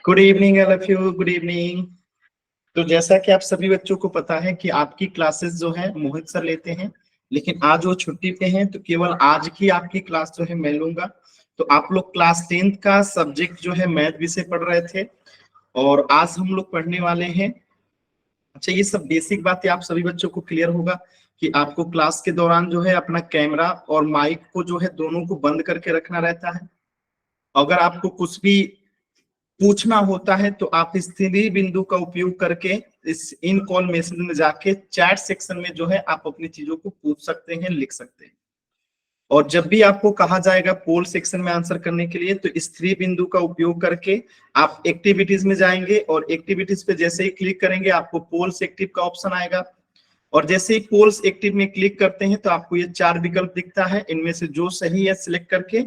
Good evening all of you, good evening. तो जैसा कि आप सभी बच्चों को पता है कि आपकी क्लासेस जो है मोहित सर लेते हैं, लेकिन आज वो छुट्टी पे हैं, तो केवल आज की आपकी क्लास जो है मैं लूंगा। तो आप लोग क्लास 10th का सब्जेक्ट जो है मैथ विषय पढ़ रहे थे और आज हम लोग पढ़ने वाले हैं। अच्छा, ये सब बेसिक बातें आप सभी बच्चों को क्लियर होगा कि आपको क्लास के दौरान जो है अपना कैमरा और माइक को जो है दोनों को बंद करके रखना रहता है। अगर आपको कुछ भी पूछना होता है तो आप इस 3 बिंदु का उपयोग करके इस इन कॉल मैसेज में जाके चैट सेक्शन में जो है आप अपनी चीजों को पूछ सकते हैं, लिख सकते हैं। और जब भी आपको कहा जाएगा पोल सेक्शन में आंसर करने के लिए तो इस 3 बिंदु का उपयोग करके आप एक्टिविटीज में जाएंगे और एक्टिविटीज पे जैसे ही क्लिक करेंगे आपको पोल्स एक्टिव का ऑप्शन आएगा। और जैसे ही पोल्स एक्टिव में क्लिक करते हैं तो आपको ये 4 विकल्प दिखता है, इनमें से जो सही है सिलेक्ट करके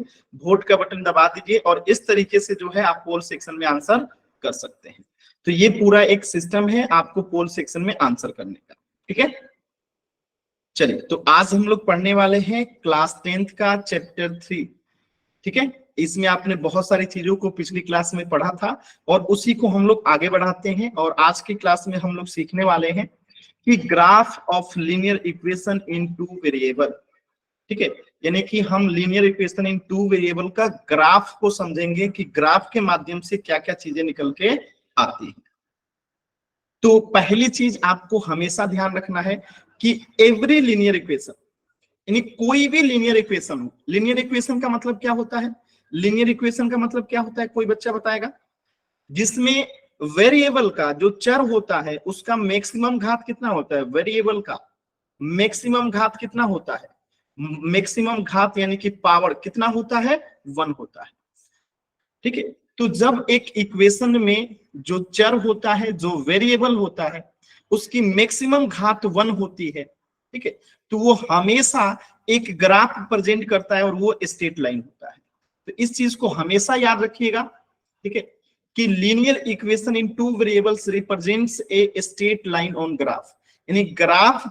वोट का बटन दबा दीजिए और इस तरीके से जो है आप पोल सेक्शन में आंसर कर सकते हैं। तो ये पूरा एक सिस्टम है आपको पोल सेक्शन में आंसर करने का। ठीक है, चलिए तो आज हम लोग पढ़ने वाले हैं क्लास 10th का चैप्टर 3। ठीक है, इसमें आपने बहुत सारी चीजों को पिछली क्लास में पढ़ा था और उसी को हम लोग आगे बढ़ाते हैं। और आज की क्लास में हम लोग सीखने वाले हैं कि graph of linear equation in 2 variable. ठीक है, यानी कि हम लीनियर इक्वेशन इन 2 वेरिएबल का ग्राफ को समझेंगे कि ग्राफ के माध्यम से क्या क्या चीजें निकल के आती है। तो पहली चीज आपको हमेशा ध्यान रखना है कि एवरी लीनियर इक्वेशन, यानी कोई भी लीनियर इक्वेशन हो। लीनियर इक्वेशन का मतलब क्या होता है? लीनियर इक्वेशन का मतलब क्या होता है, कोई बच्चा बताएगा? जिसमें वेरिएबल का जो चर होता है उसका मैक्सिमम घात कितना होता है? वेरिएबल का मैक्सिमम घात कितना होता है? मैक्सिमम घात यानी कि पावर कितना होता है? 1 होता है। ठीक है, तो जब एक इक्वेशन में जो चर होता है, जो वेरिएबल होता है, उसकी मैक्सिमम घात 1 होती है, ठीक है, तो वो हमेशा एक ग्राफ प्रेजेंट करता है और वो स्ट्रेट लाइन होता है। तो इस चीज को हमेशा याद रखिएगा। ठीक है, कि linear equation in 2 variables represents a straight line on graph. यानी ग्राफ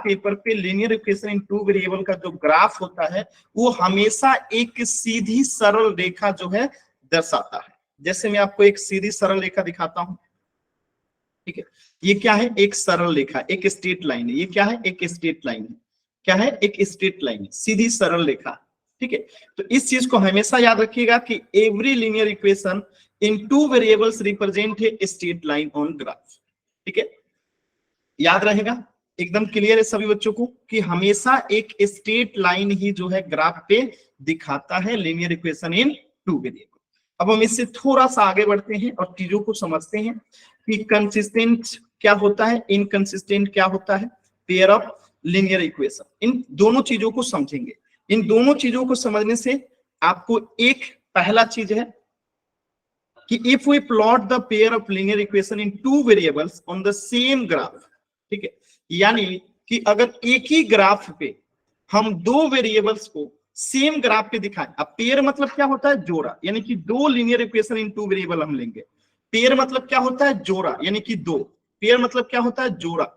पेपर पे लीनियर इक्वेशन इन 2 वेरिएबल का जो ग्राफ होता है वो हमेशा एक सीधी सरल रेखा जो है दर्शाता है। जैसे मैं आपको एक सीधी सरल रेखा दिखाता हूं। ठीक है, ये क्या है? एक सरल रेखा, एक स्ट्रेट लाइन है। ये क्या है? एक स्ट्रेट लाइन है। क्या है? एक स्ट्रेट लाइन है, सीधी सरल रेखा। ठीक है, तो इस चीज को हमेशा याद रखिएगा कि every linear equation in 2 variables represent a straight line on graph. ठीक है, याद रहेगा? एकदम क्लियर है सभी बच्चों को कि हमेशा एक स्ट्रेट लाइन ही जो है ग्राफ पे दिखाता है लीनियर इक्वेशन इन 2 वेरिएबल। अब हम इससे थोड़ा सा आगे बढ़ते हैं और चीजों को समझते हैं कि कंसिस्टेंट क्या होता है, इनकंसिस्टेंट क्या होता है, पेयर ऑफ लीनियर इक्वेशन। इन दोनों चीजों को समझेंगे। इन दोनों चीजों को समझने से आपको एक पहला चीज है कि if we plot the pair of linear equation in 2 variables on the same graph. ठीक है, यानी कि अगर एक ही ग्राफ पे हम 2 वेरिएबल्स को सेम ग्राफ पे दिखाएं। अब पेयर मतलब क्या होता है? जोड़ा, यानी कि 2 लीनियर इक्वेशन इन 2 वेरिएबल हम लेंगे। पेयर मतलब क्या होता है? जोड़ा, यानी कि 2। पेयर मतलब क्या होता है? जोड़ा,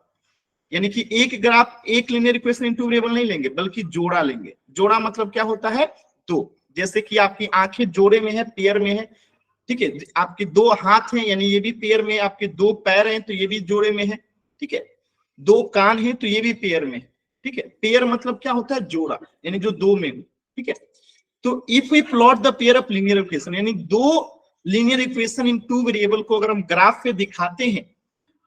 यानी कि एक ग्राफ, एक लीनियर इक्वेशन इन 2 वेरिएबल नहीं लेंगे बल्कि जोड़ा लेंगे। जोड़ा मतलब क्या होता है? 2। जैसे कि आपकी आंखें जोड़े में है, पेयर में है। ठीक है, आपके 2 हाथ हैं यानी ये भी पेयर में, आपके 2 पैर हैं तो ये भी जोड़े में है। ठीक है, 2 कान हैं तो ये भी पेयर में है। ठीक है, पेयर मतलब क्या होता है? जोड़ा, यानी जो 2 में हो। ठीक है, तो if we plot the pair of linear equation, यानी 2 लीनियर इक्वेशन इन 2 वेरिएबल को अगर हम ग्राफ पे दिखाते हैं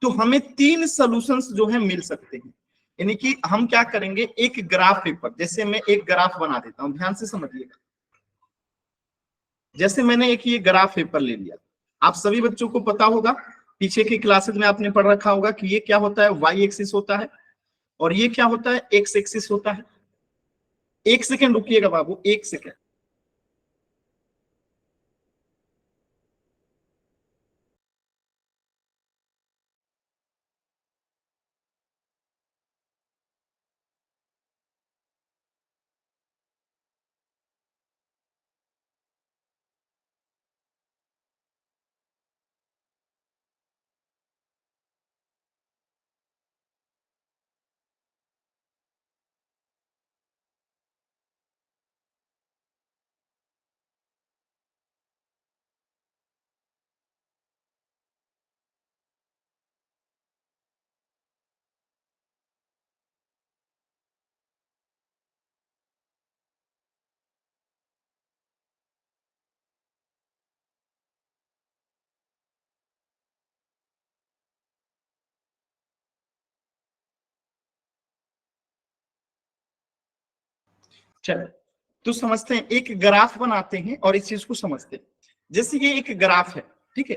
तो हमें 3 सॉल्यूशंस जो है मिल सकते हैं। यानी कि हम क्या करेंगे, एक ग्राफ पेपर, जैसे मैं एक ग्राफ बना देता हूं, ध्यान से समझिएगा। जैसे मैंने एक ये ग्राफ पेपर ले लिया, आप सभी बच्चों को पता होगा, पीछे की क्लासेस में आपने पढ़ रखा होगा कि ये क्या होता है? वाई एक्सिस होता है और ये क्या होता है? एक्स एक्सिस होता है। एक सेकेंड रुकिएगा बाबू, एक सेकेंड। चलो तो समझते हैं, एक ग्राफ बनाते हैं और इस चीज को समझते हैं। जैसे ये एक ग्राफ है, ठीक है,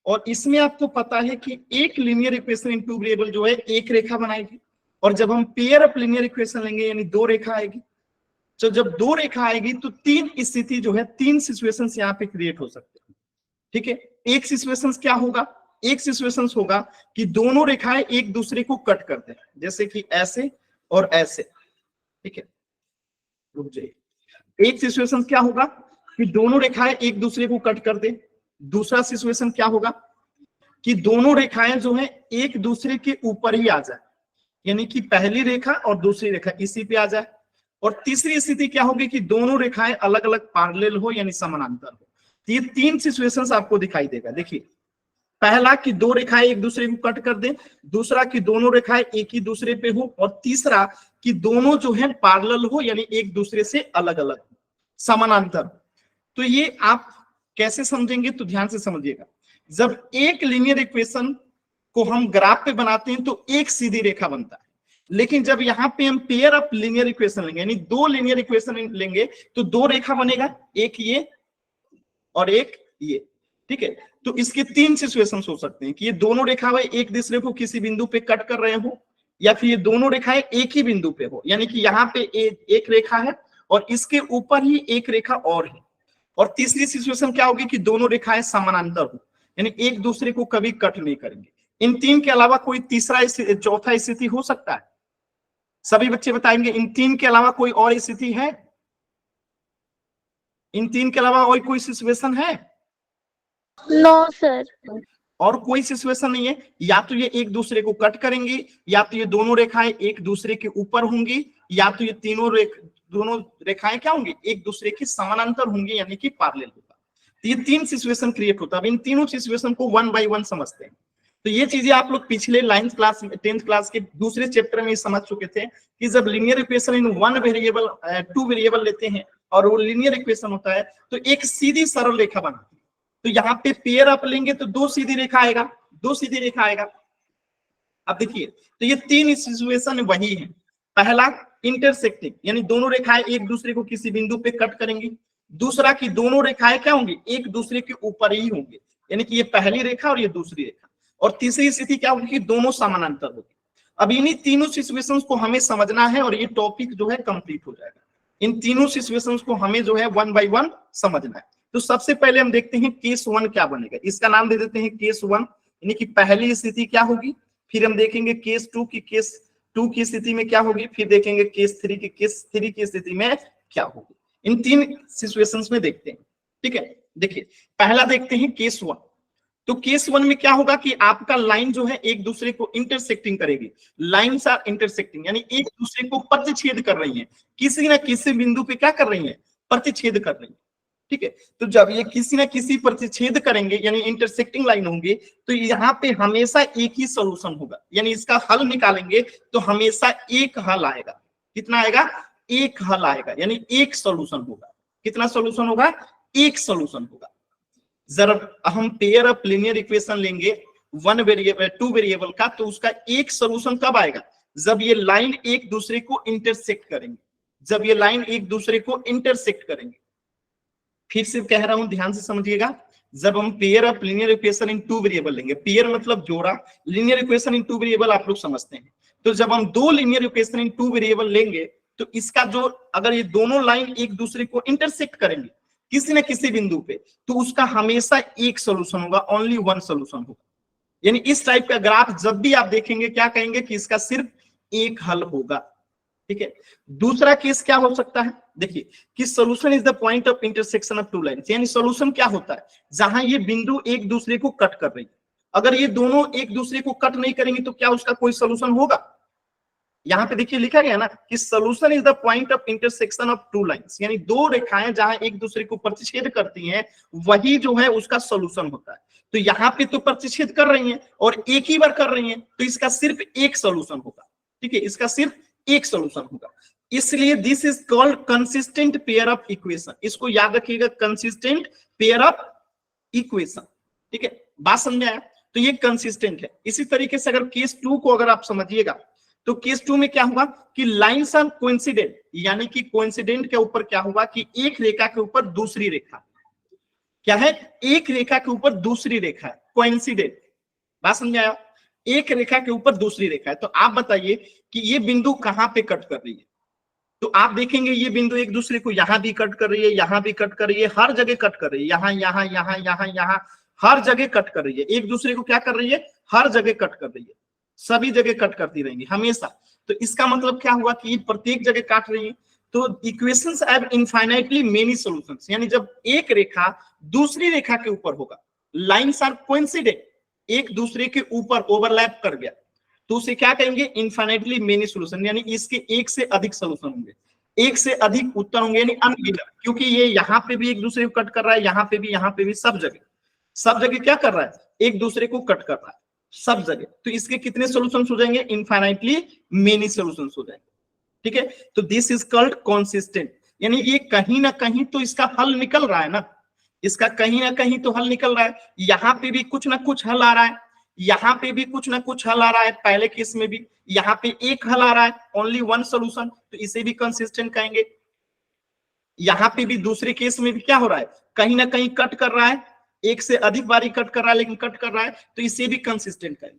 और इसमें आपको पता है कि एक लीनियर इक्वेशन इन टू वेरिएबल जो है एक रेखा बनाएगी, और जब हम पेयर ऑफ लीनियर इक्वेशन लेंगे यानी दो रेखा आएगी। तो जब दो रेखा आएगी तो तीन स्थिति जो है, तीन सिचुएशन यहाँ पे क्रिएट हो सकते हैं, ठीक है। एक सिचुएशन क्या होगा, एक सिचुएशन होगा कि दोनों रेखाएं एक दूसरे को कट करते हैं, जैसे कि ऐसे और ऐसे, ठीक है। रुक जाइए। एक सिचुएशन क्या होगा कि दोनों रेखाएं एक दूसरे को कट कर दे। दूसरा सिचुएशन क्या होगा कि दोनों रेखाएं जो है एक दूसरे के ऊपर ही आ जाए, यानी कि पहली रेखा और दूसरी रेखा इसी पे आ जाए। और तीसरी स्थिति क्या होगी कि दोनों रेखाएं अलग अलग पैरेलल हो यानी समानांतर हो। तो ये तीन सिचुएशंस आपको दिखाई देगा। देखिए, पहला कि दो रेखाएं एक दूसरे को कट कर दे, दूसरा कि दोनों रेखाएं एक ही दूसरे पे हो, और तीसरा कि दोनों जो है पैरेलल हो यानी एक दूसरे से अलग अलग समानांतर। तो ये आप कैसे समझेंगे, तो ध्यान से समझिएगा। जब एक लीनियर इक्वेशन को हम ग्राफ पे बनाते हैं तो एक सीधी रेखा बनता है, लेकिन जब यहाँ पे हम पेयर ऑफ लीनियर इक्वेशन लेंगे यानी दो लीनियर इक्वेशन लेंगे तो दो रेखा बनेगा, एक ये और एक ये, ठीक है। तो इसके तीन सिचुएशंस हो सकते हैं कि ये दोनों रेखाएं एक दूसरे को किसी बिंदु पे कट कर रहे हो, या फिर ये दोनों रेखाएं एक ही बिंदु पे हो, यानी कि यहाँ पे एक रेखा है और इसके ऊपर ही एक रेखा और है। और तीसरी सिचुएशन क्या होगी कि दोनों रेखाएं समानांतर हो, यानी एक दूसरे को कभी कट नहीं करेंगे। इन तीन के अलावा कोई तीसरा चौथा स्थिति हो सकता है? सभी बच्चे बताएंगे इन तीन के अलावा कोई और स्थिति है? इन तीन के अलावा और कोई सिचुएशन है? No sir. और कोई सिचुएशन नहीं है। या तो ये एक दूसरे को कट करेंगी, या तो ये दोनों रेखाएं एक दूसरे के ऊपर होंगी, या तो ये दोनों रेखाएं क्या होंगी, एक दूसरे के समानांतर होंगी यानी कि पैरेलल होगा। तो ये तीन सिचुएशन क्रिएट होता है। अब इन तीनों सिचुएशन को वन बाय वन समझते हैं। तो ये चीजें आप लोग पिछले 9th क्लास 10th क्लास के दूसरे चैप्टर में समझ चुके थे कि जब linear equation in one variable two variable लेते हैं और वो लीनियर इक्वेशन होता है तो एक सीधी सरल रेखा बनाती है। तो यहाँ पे पेयर अप लेंगे तो दो सीधी रेखा आएगा, दो सीधी रेखा आएगा। अब देखिए, तो ये तीन सिचुएशन वही है। पहला इंटरसेक्टिंग यानी दोनों रेखाएं एक दूसरे को किसी बिंदु पे कट करेंगी। दूसरा कि दोनों रेखाएं क्या होंगी, एक दूसरे के ऊपर ही होंगे, यानी कि ये पहली रेखा और ये दूसरी रेखा। और तीसरी स्थिति क्या होगी कि दोनों समानांतर होगी। अब इन्हीं तीनों सिचुएशंस को हमें समझना है और ये टॉपिक जो है कंप्लीट हो जाएगा। इन तीनों सिचुएशंस को हमें जो है वन बाय वन समझना है। तो सबसे पहले हम देखते हैं केस वन क्या बनेगा। इसका नाम दे देते हैं केस वन, यानी कि पहली स्थिति क्या होगी। फिर हम देखेंगे केस टू की स्थिति में क्या होगी, फिर देखेंगे केस थ्री की स्थिति में क्या होगी। इन तीन सिचुएशंस में देखते हैं, ठीक है। देखिए, पहला देखते हैं केस वन। तो केस वन में क्या होगा कि आपका लाइन जो है एक दूसरे को इंटरसेक्टिंग करेगी। लाइन्स आर इंटरसेक्टिंग यानी एक दूसरे को प्रतिच्छेद कर रही है, किसी ना किसी बिंदु पे क्या कर रही है, प्रतिच्छेद कर रही है, ठीक है। तो जब ये किसी ना किसी प्रतिच्छेद करेंगे यानी इंटरसेक्टिंग लाइन होंगे तो यहाँ पे हमेशा एक ही सोल्यूशन होगा, यानी इसका हल निकालेंगे तो हमेशा एक हल आएगा। कितना आएगा, एक हल आएगा, यानी एक सोल्यूशन होगा। कितना सोल्यूशन होगा, एक सोल्यूशन होगा। जब हम पेयर ऑफ लीनियर इक्वेशन लेंगे वन वेरिएबल टू वेरिएबल का, तो उसका एक सोल्यूशन कब आएगा, जब ये लाइन एक दूसरे को इंटरसेक्ट करेंगे। जब ये लाइन एक दूसरे को इंटरसेक्ट करेंगे, फिर से कह रहा हूं ध्यान से समझिएगा, जब हम pair of linear equation in two variable लेंगे, पेयर मतलब जोड़ा, लीनियर इक्वेशन इन टू वेरिएबल आप लोग समझते हैं। तो जब हम दो लीनियर इक्वेशन इन टू वेरिएबल लेंगे तो इसका जो, अगर ये दोनों लाइन एक दूसरे को इंटरसेक्ट करेंगे किसी न किसी बिंदु पे, तो उसका हमेशा एक सोल्यूशन होगा, ओनली वन सोल्यूशन होगा। यानी इस टाइप का ग्राफ जब भी आप देखेंगे क्या कहेंगे कि इसका सिर्फ एक हल होगा, ठीक है। दूसरा केस क्या हो सकता है, देखिए कि solution is the point of intersection of two lines, यानी सोल्यूशन क्या होता है, जहां ये बिंदु एक दूसरे को कट कर रही है। अगर ये दोनों एक दूसरे को कट नहीं करेंगे तो क्या उसका कोई सोल्यूशन होगा। यहाँ पे देखिए लिखा गया ना कि solution is the point of intersection of two lines, यानी दो रेखाएं जहां एक दूसरे को प्रतिच्छेद करती हैं वही जो है उसका सोल्यूशन होता है। तो यहाँ पे तो प्रतिच्छेद कर रही हैं और एक ही बार कर रही हैं, तो इसका सिर्फ एक सोल्यूशन होगा, ठीक है, इसका सिर्फ एक सोल्यूशन होगा। इसलिए this is called consistent pair of equation. इसको याद रखिएगा, कंसिस्टेंट पेयर ऑफ इक्वेशन, ठीक है। बात समझ में आया, तो ये कंसिस्टेंट है। इसी तरीके से अगर केस टू को अगर आप समझिएगा तो केस 2 में क्या होगा कि लाइन्स आर कोइंसिडेंट, यानी कि कोइंसिडेंट के ऊपर क्या होगा कि एक रेखा के ऊपर दूसरी रेखा क्या है, एक रेखा के ऊपर दूसरी रेखा है, कोइंसिडेंट। बात समझ आया? एक रेखा के ऊपर दूसरी रेखा है। तो आप बताइए कि ये बिंदु कहां पे कट कर रही है। तो आप देखेंगे ये बिंदु एक दूसरे को यहां भी कट कर रही है, यहां भी कट कर रही है, हर जगह कट कर रही है, यहां यहां यहां यहां यहां हर जगह कट कर रही है, एक दूसरे को क्या कर रही है, हर जगह कट कर रही है, सभी जगह कट करती रहेंगी हमेशा। तो इसका मतलब क्या हुआ कि प्रत्येक जगह काट रही है। तो equations have infinitely many solutions, यानी जब एक रेखा दूसरी रेखा के ऊपर होगा, लाइंस आर कोइंसिडेंट, एक दूसरे के ऊपर ओवरलैप कर गया, तो उसे क्या कहेंगे, इनफाइनाइटली मेनी सॉल्यूशन, यानी इसके एक से अधिक सॉल्यूशन होंगे, एक से अधिक उत्तर होंगे, यानी अनगिनत, क्योंकि ये यहाँ पे भी एक दूसरे को कट कर रहा है, यहाँ पे भी सब जगह क्या कर रहा है, एक दूसरे को कट कर रहा है सब जगह। तो इसके कितने सॉल्यूशंस हो जाएंगे, इनफाइनाइटली मेनी सॉल्यूशंस हो जाएंगे। ठीक है, तो दिस इज कॉल्ड कंसिस्टेंट, यानी ये कहीं ना कहीं तो इसका हल निकल रहा है ना, इसका कहीं ना कहीं तो हल निकल रहा है, यहाँ पे भी कुछ ना कुछ हल आ रहा है, यहाँ पे भी कुछ ना कुछ हल आ रहा है, पहले केस में भी यहाँ पे एक हल आ रहा है, ओनली वन सॉल्यूशन, तो इसे भी कंसिस्टेंट कहेंगे। यहाँ पे भी दूसरे केस में भी क्या हो रहा है, कहीं ना कहीं कट कर रहा है, एक से अधिक बारी कट कर रहा है, लेकिन कट कर रहा है, तो इसे भी कंसिस्टेंट कहेंगे।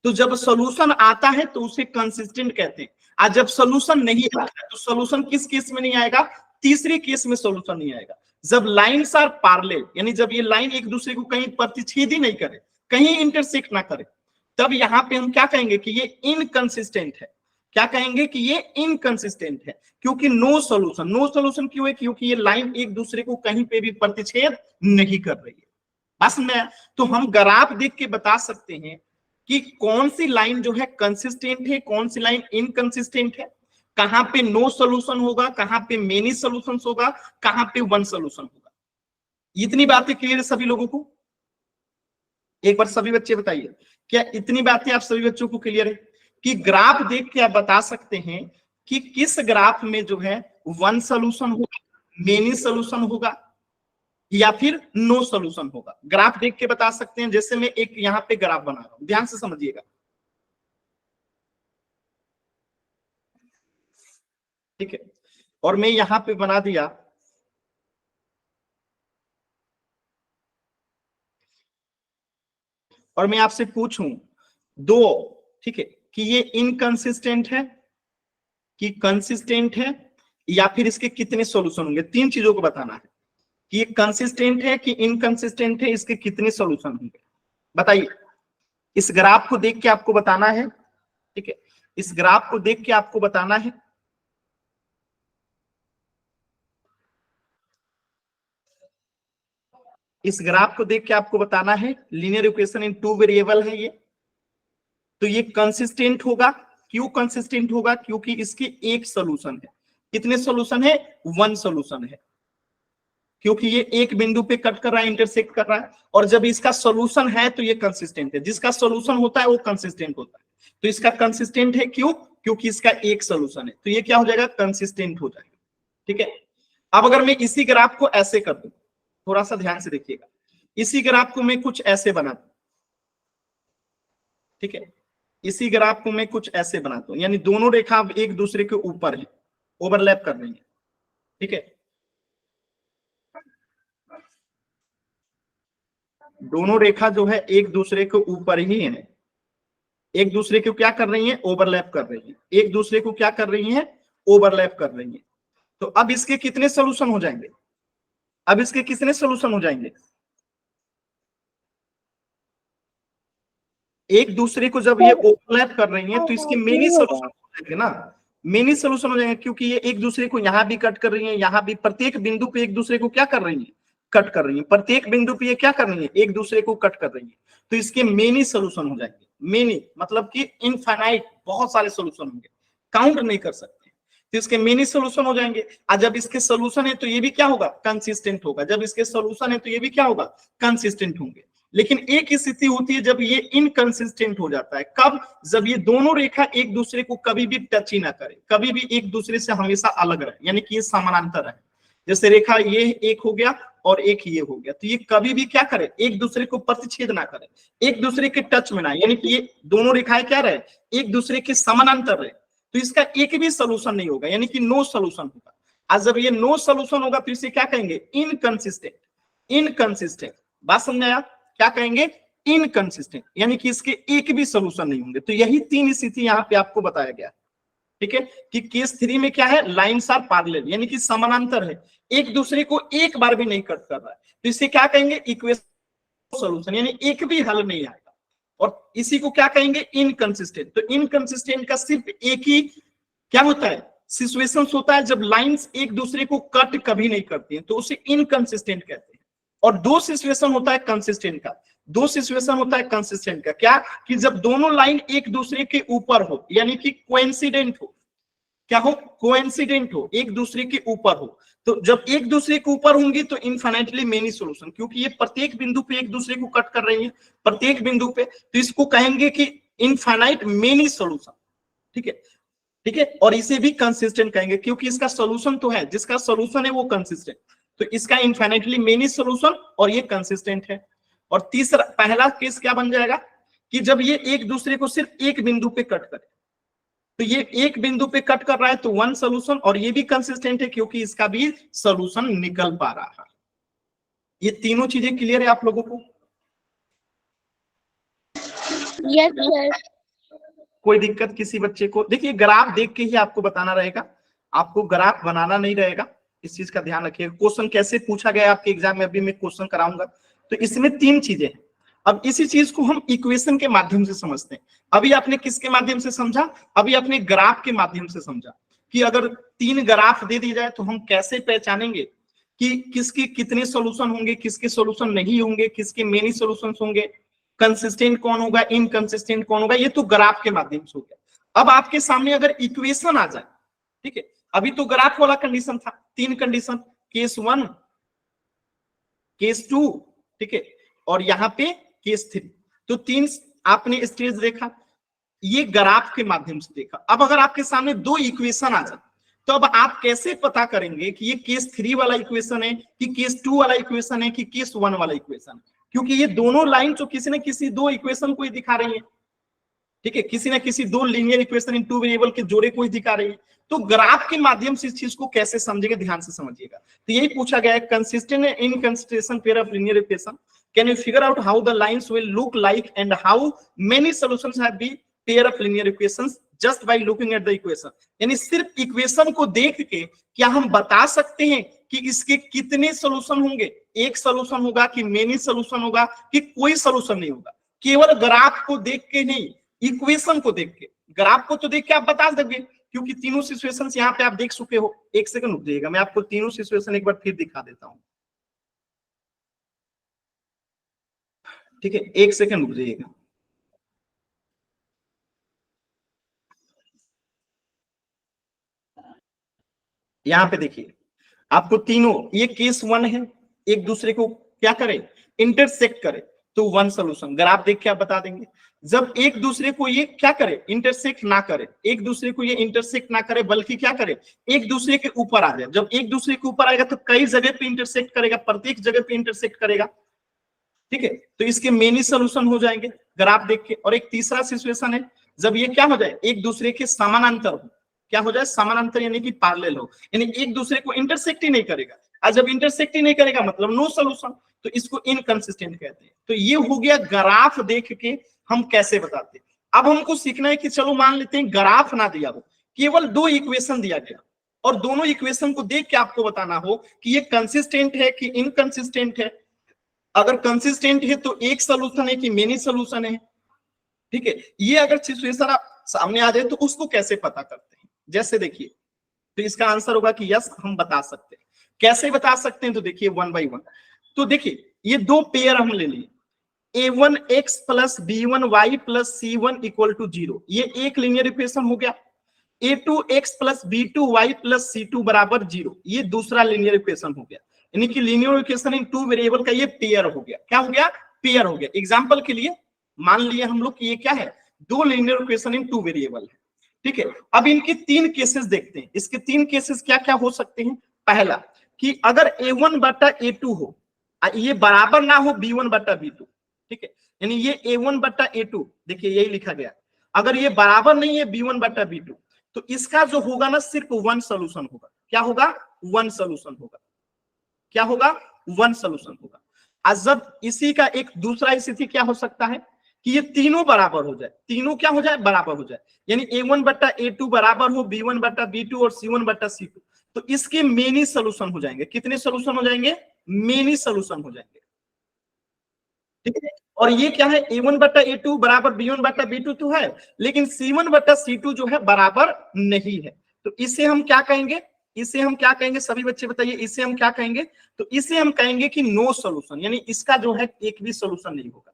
तो जब सॉल्यूशन आता है तो उसे कंसिस्टेंट कहते हैं, और जब सॉल्यूशन नहीं आता है तो सॉल्यूशन किस केस में नहीं आएगा, तीसरे केस में सॉल्यूशन नहीं आएगा, जब लाइन्स आर पैरेलल, यानी जब ये लाइन एक दूसरे को कहीं प्रतिच्छेद ही नहीं करे, कहीं इंटरसेक्ट ना करे, तब यहाँ पे हम क्या कहेंगे कि ये इनकंसिस्टेंट है। क्या कहेंगे कि ये इनकंसिस्टेंट है, क्योंकि नो सॉल्यूशन क्यों है, क्योंकि ये लाइन एक दूसरे को कहीं पे भी प्रतिच्छेद नहीं कर रही है। बस में तो हम ग्राफ देख के बता सकते हैं कि कौन सी लाइन जो है कंसिस्टेंट है, कौन सी लाइन इनकंसिस्टेंट है, कहां पे नो सॉल्यूशन होगा, कहां पे मेनी सॉल्यूशंस होगा, कहां पे वन सॉल्यूशन होगा। इतनी बातें क्लियर है सभी लोगों को? एक बार सभी बच्चे बताइए, क्या इतनी बातें आप सभी बच्चों को क्लियर है कि ग्राफ देख के आप बता सकते हैं कि किस ग्राफ में जो है वन सॉल्यूशन होगा, मेनी सॉल्यूशन होगा, या फिर नो सॉल्यूशन होगा। ग्राफ देख के बता सकते हैं। जैसे मैं एक यहाँ पे ग्राफ बना रहा हूं, ध्यान से समझिएगा। ठीक है, और मैं यहाँ पे बना दिया, और मैं आपसे पूछूं दो, ठीक है, कि ये इनकंसिस्टेंट है कि कंसिस्टेंट है, या फिर इसके कितने सॉल्यूशन होंगे, तीन चीजों को बताना है कि ये कंसिस्टेंट है कि इनकंसिस्टेंट है, इसके कितने सॉल्यूशन होंगे, बताइए। इस ग्राफ को देख के आपको बताना है, ठीक है, इस ग्राफ को देख के आपको बताना है। इस ग्राफ को देख के आपको बताना है, लीनियर इक्वेशन इन टू वेरिएबल है ये, तो ये कंसिस्टेंट होगा। क्यों कंसिस्टेंट होगा, क्योंकि इसके एक सॉल्यूशन है। कितने सॉल्यूशन है, वन सॉल्यूशन है, क्योंकि ये एक बिंदु पे कट कर रहा है, इंटरसेक्ट कर रहा है, और जब इसका सॉल्यूशन है तो ये कंसिस्टेंट है। जिसका सॉल्यूशन होता है वो कंसिस्टेंट होता है, तो इसका कंसिस्टेंट है। क्यों, क्योंकि इसका एक सॉल्यूशन है, तो ये क्या हो जाएगा, कंसिस्टेंट हो जाएगा। ठीक है, अब अगर मैं इसी ग्राफ को ऐसे कर दूं, थोड़ा सा ध्यान से देखिएगा, इसी ग्राफ को मैं कुछ ऐसे बना दूं, ठीक है, इसी ग्राफ को मैं कुछ ऐसे बनाता हूं, यानी दोनों रेखा अब एक दूसरे के ऊपर है, ओवरलैप कर रही है। ठीक है, दोनों रेखा जो है एक दूसरे के ऊपर ही है, एक दूसरे को क्या कर रही है, ओवरलैप कर रही है, एक दूसरे को क्या कर रही है, ओवरलैप कर रही है। तो अब इसके कितने सोल्यूशन हो जाएंगे, अब इसके कितने सोल्यूशन हो जाएंगे, एक दूसरे को जब ये ओवरलैप कर रही है तो इसके मेनी सोल्यूशन हो जाएंगे ना, मेनी सोल्यूशन हो जाएंगे, क्योंकि ये एक दूसरे को यहां भी कट कर रही है, यहां भी, प्रत्येक बिंदु पे एक दूसरे को क्या कर रही है, कट कर रही है, प्रत्येक बिंदु पे ये क्या कर रही है, एक दूसरे को कट कर रही है, तो इसके मेनी सोल्यूशन हो जाएंगे। मेनी मतलब कि इनफाइनाइट, बहुत सारे सोल्यूशन होंगे, काउंट नहीं कर सकते, तो इसके मेनी सोल्यूशन हो जाएंगे। और जब इसके सोल्यूशन है तो ये भी क्या होगा, कंसिस्टेंट होगा, जब इसके सोल्यूशन है तो ये भी क्या होगा, कंसिस्टेंट होंगे। लेकिन एक स्थिति होती है जब ये इनकंसिस्टेंट हो जाता है, कब, जब ये दोनों रेखा एक दूसरे को कभी भी टच ही ना करे, कभी भी एक दूसरे से हमेशा अलग रहे, यानी कि ये समानांतर है। जैसे रेखा ये एक हो गया और एक ये हो गया, तो ये कभी भी क्या करे, एक दूसरे को प्रतिच्छेद ना करे, एक दूसरे के टच में ना, यानी कि ये दोनों रेखाएं क्या रहे, एक दूसरे के समानांतर रहे, तो इसका एक भी सोल्यूशन नहीं होगा, यानी कि नो सोल्यूशन होगा। आज जब ये नो सोल्यूशन होगा तो इसे क्या कहेंगे, इनकंसिस्टेंट। इनकंसिस्टेंट, बात समझ आया, क्या कहेंगे, इनकंसिस्टेंट, यानी कि इसके एक भी सोल्यूशन नहीं होंगे। तो यही तीन स्थिति यहाँ पे आपको बताया गया, ठीक है, कि केस 3 में क्या है, लाइंस आर पैरेलल, यानी कि समानांतर है, एक दूसरे को एक बार भी नहीं कट कर रहा है, तो इसे क्या कहेंगे, इक्वेशन सोल्यूशन, यानी एक भी हल नहीं आएगा। और इसी को क्या कहेंगे, इनकंसिस्टेंट। तो इनकंसिस्टेंट का सिर्फ एक ही क्या होता है, सिचुएशंस होता है जब लाइंस एक दूसरे को कट कभी नहीं करती हैं, तो उसे इनकंसिस्टेंट कहते हैं। और दो सिचुएशन होता है कंसिस्टेंट का, दो सिचुएशन होता है कंसिस्टेंट का, क्या, कि जब दोनों लाइन एक दूसरे के ऊपर हो, यानी कि कोइंसिडेंट हो, क्या हो, कोइंसिडेंट हो, एक दूसरे के ऊपर हो। तो जब एक दूसरे के ऊपर होंगी तो इनफाइनाइटली मेनी सॉल्यूशन, क्योंकि ये प्रत्येक बिंदु पे एक दूसरे को कट कर रही है, प्रत्येक बिंदु पे, तो इसको कहेंगे कि इनफाइनाइट मेनी सॉल्यूशन, ठीक है, ठीक है। और इसे भी कंसिस्टेंट कहेंगे, क्योंकि इसका सॉल्यूशन तो है, जिसका सॉल्यूशन है वो कंसिस्टेंट, तो इसका इनफाइनाइटली मेनी सॉल्यूशन और ये कंसिस्टेंट है। और तीसरा, पहला केस क्या बन जाएगा, कि जब ये एक दूसरे को सिर्फ एक बिंदु पे कट करे, तो ये एक बिंदु पे कट कर रहा है तो वन सोल्यूशन, और ये भी कंसिस्टेंट है क्योंकि इसका भी सोल्यूशन निकल पा रहा है। ये तीनों चीजें क्लियर है आप लोगों को? Yes sir. कोई दिक्कत किसी बच्चे को? देखिए ग्राफ देख के ही आपको बताना रहेगा, आपको ग्राफ बनाना नहीं रहेगा, इस चीज का ध्यान रखिएगा। क्वेश्चन कैसे पूछा गया आपके एग्जाम में अभी मैं क्वेश्चन कराऊंगा। तो इसमें तीन चीजें हैं, अब इसी चीज को हम इक्वेशन के माध्यम से समझते हैं। अभी आपने किसके माध्यम से समझा, अभी आपने ग्राफ के माध्यम से समझा, कि अगर तीन ग्राफ दे दी जाए तो हम कैसे पहचानेंगे कि किसके कितने सॉल्यूशन होंगे, किसके सॉल्यूशन नहीं होंगे, किसके मेनी सॉल्यूशंस होंगे, कंसिस्टेंट कौन होगा, इनकंसिस्टेंट कौन होगा, ये तो ग्राफ के माध्यम से हो गया। अब आपके सामने अगर इक्वेशन आ जाए, ठीक है, अभी तो ग्राफ वाला कंडीशन था, तीन कंडीशन, केस 1, केस 2, ठीक है, और यहाँ पे केस 3, तो तीन आपने स्टेज देखा, ये ग्राफ के माध्यम से देखा। अब अगर आपके सामने दो इक्वेशन आ जाए तो अब आप कैसे पता करेंगे कि ये केस 3 वाला इक्वेशन है, कि केस 2 वाला इक्वेशन है, कि केस 1 वाला इक्वेशन है? क्योंकि ये दोनों लाइन तो किसी न किसी दो इक्वेशन को ही दिखा रही है, ठीक है, किसी न किसी दो लीनियर इक्वेशन इन टू वेरिएबल के जोड़े को ही दिखा रही है। तो ग्राफ के माध्यम से इस चीज को कैसे समझेंगे, ध्यान से समझिएगा। तो यही पूछा गया है, consistent and inconsistent pair of linear equation, can you figure out how the lines will look like and how many solutions have been pair of linear equations just by looking at the equation. यानी सिर्फ equation को देख के क्या हम बता सकते हैं कि इसके कितने सॉल्यूशन होंगे, एक सॉल्यूशन होगा कि मेनी सॉल्यूशन होगा कि कोई सॉल्यूशन नहीं होगा? केवल ग्राफ को देख के नहीं, इक्वेशन को देख के, ग्राफ को तो देख के आप बता दोगे, क्योंकि तीनों सिचुएशंस यहाँ पे आप देख चुके हो। एक सेकंड रुक जाइएगा, मैं आपको तीनों सिचुएशन एक बार फिर दिखा देता हूं, ठीक है, एक सेकंड रुक जाइएगा। यहाँ पे देखिए, आपको तीनों, ये केस 1 है, एक दूसरे को क्या करे, इंटरसेक्ट करे, तो वन सोल्यूशन। ग्राफ देख के आप बता देंगे। जब एक दूसरे को ये क्या करे, इंटरसेक्ट ना करे, एक दूसरे को ये इंटरसेक्ट ना करे, बल्कि क्या करे, एक दूसरे के ऊपर आ जाए। जब एक दूसरे के ऊपर आएगा तो कई जगह पे इंटरसेक्ट करेगा, प्रत्येक जगह पे इंटरसेक्ट करेगा, ठीक है, तो इसके मेनी सोल्यूशन हो जाएंगे ग्राफ देख के। और एक तीसरा सिचुएशन है, जब ये क्या हो जाए, एक दूसरे के समानांतर हो, क्या हो जाए, समानांतर, यानी कि पैरेलल हो, यानी एक दूसरे को इंटरसेक्ट ही नहीं करेगा। और जब इंटरसेक्ट ही नहीं करेगा मतलब नो सोल्यूशन, तो इसको इनकंसिस्टेंट कहते हैं। तो ये हो गया ग्राफ देख के हम कैसे बताते हैं। अब हमको सीखना है कि चलो मान लेते हैं ग्राफ ना दिया हो, केवल दो इक्वेशन दिया गया, और दोनों इक्वेशन को देख के आपको बताना हो कि ये कंसिस्टेंट है कि इनकंसिस्टेंट है। अगर कंसिस्टेंट है तो एक सोल्यूशन है कि मेनी सोल्यूशन है, ठीक है। ये अगर सिचुएशन आप सामने आ जाए तो उसको कैसे पता करते हैं, जैसे देखिए, तो इसका आंसर होगा कि यस, हम बता सकते हैं। कैसे बता सकते हैं, तो देखिए 1 by 1। तो देखिए ये दो पेयर हम ले लिए, a1x plus b1y plus c1 equal to 0, ये एक लीनियर इक्वेशन हो गया। a2x plus b2y plus c2 बराबर 0, ये दूसरा लीनियर इक्वेशन हो गया। यानी कि लीनियर इक्वेशन इन टू वेरिएबल का ये पेयर हो गया। क्या हो गया, पेयर हो गया। एग्जांपल के लिए मान लिए हम लोग कि ये क्या है, दो लीनियर इक्वेशन इन टू वेरिएबल है, ठीक है। अब इनके तीन केसेस देखते हैं। इसके तीन केसेस क्या क्या हो सकते हैं। पहला, कि अगर A1 बटा A2 हो, ये बराबर ना हो B1 बटा B2, ठीक है, यानी ये A1 बटा A2, देखिए यही लिखा गया, अगर ये बराबर नहीं है B1 बटा B2, तो इसका जो होगा ना सिर्फ वन सोल्यूशन होगा। क्या होगा? वन सोल्यूशन होगा। क्या होगा? वन सोल्यूशन होगा। आज जब इसी का एक दूसरा स्थिति क्या हो सकता है कि ये तीनों बराबर हो जाए, तीनों क्या हो जाए? बराबर हो जाए, यानी A1 बटा A2 बराबर हो B1 बटा B2 और C1 बटा C2, तो इसके मेनी सोल्यूशन हो जाएंगे। कितने सोल्यूशन हो जाएंगे? मेनी सोल्यूशन हो जाएंगे, ठीक है। और ये क्या है? A1 बटा A2 बराबर B1 बटा B2 तो है, लेकिन C1 बटा C2 जो है बराबर नहीं है, तो इसे हम क्या कहेंगे? इसे हम क्या कहेंगे? सभी बच्चे बताइए, इसे हम क्या कहेंगे? तो इसे हम कहेंगे कि नो सोल्यूशन, यानी इसका जो है एक भी सोल्यूशन नहीं होगा।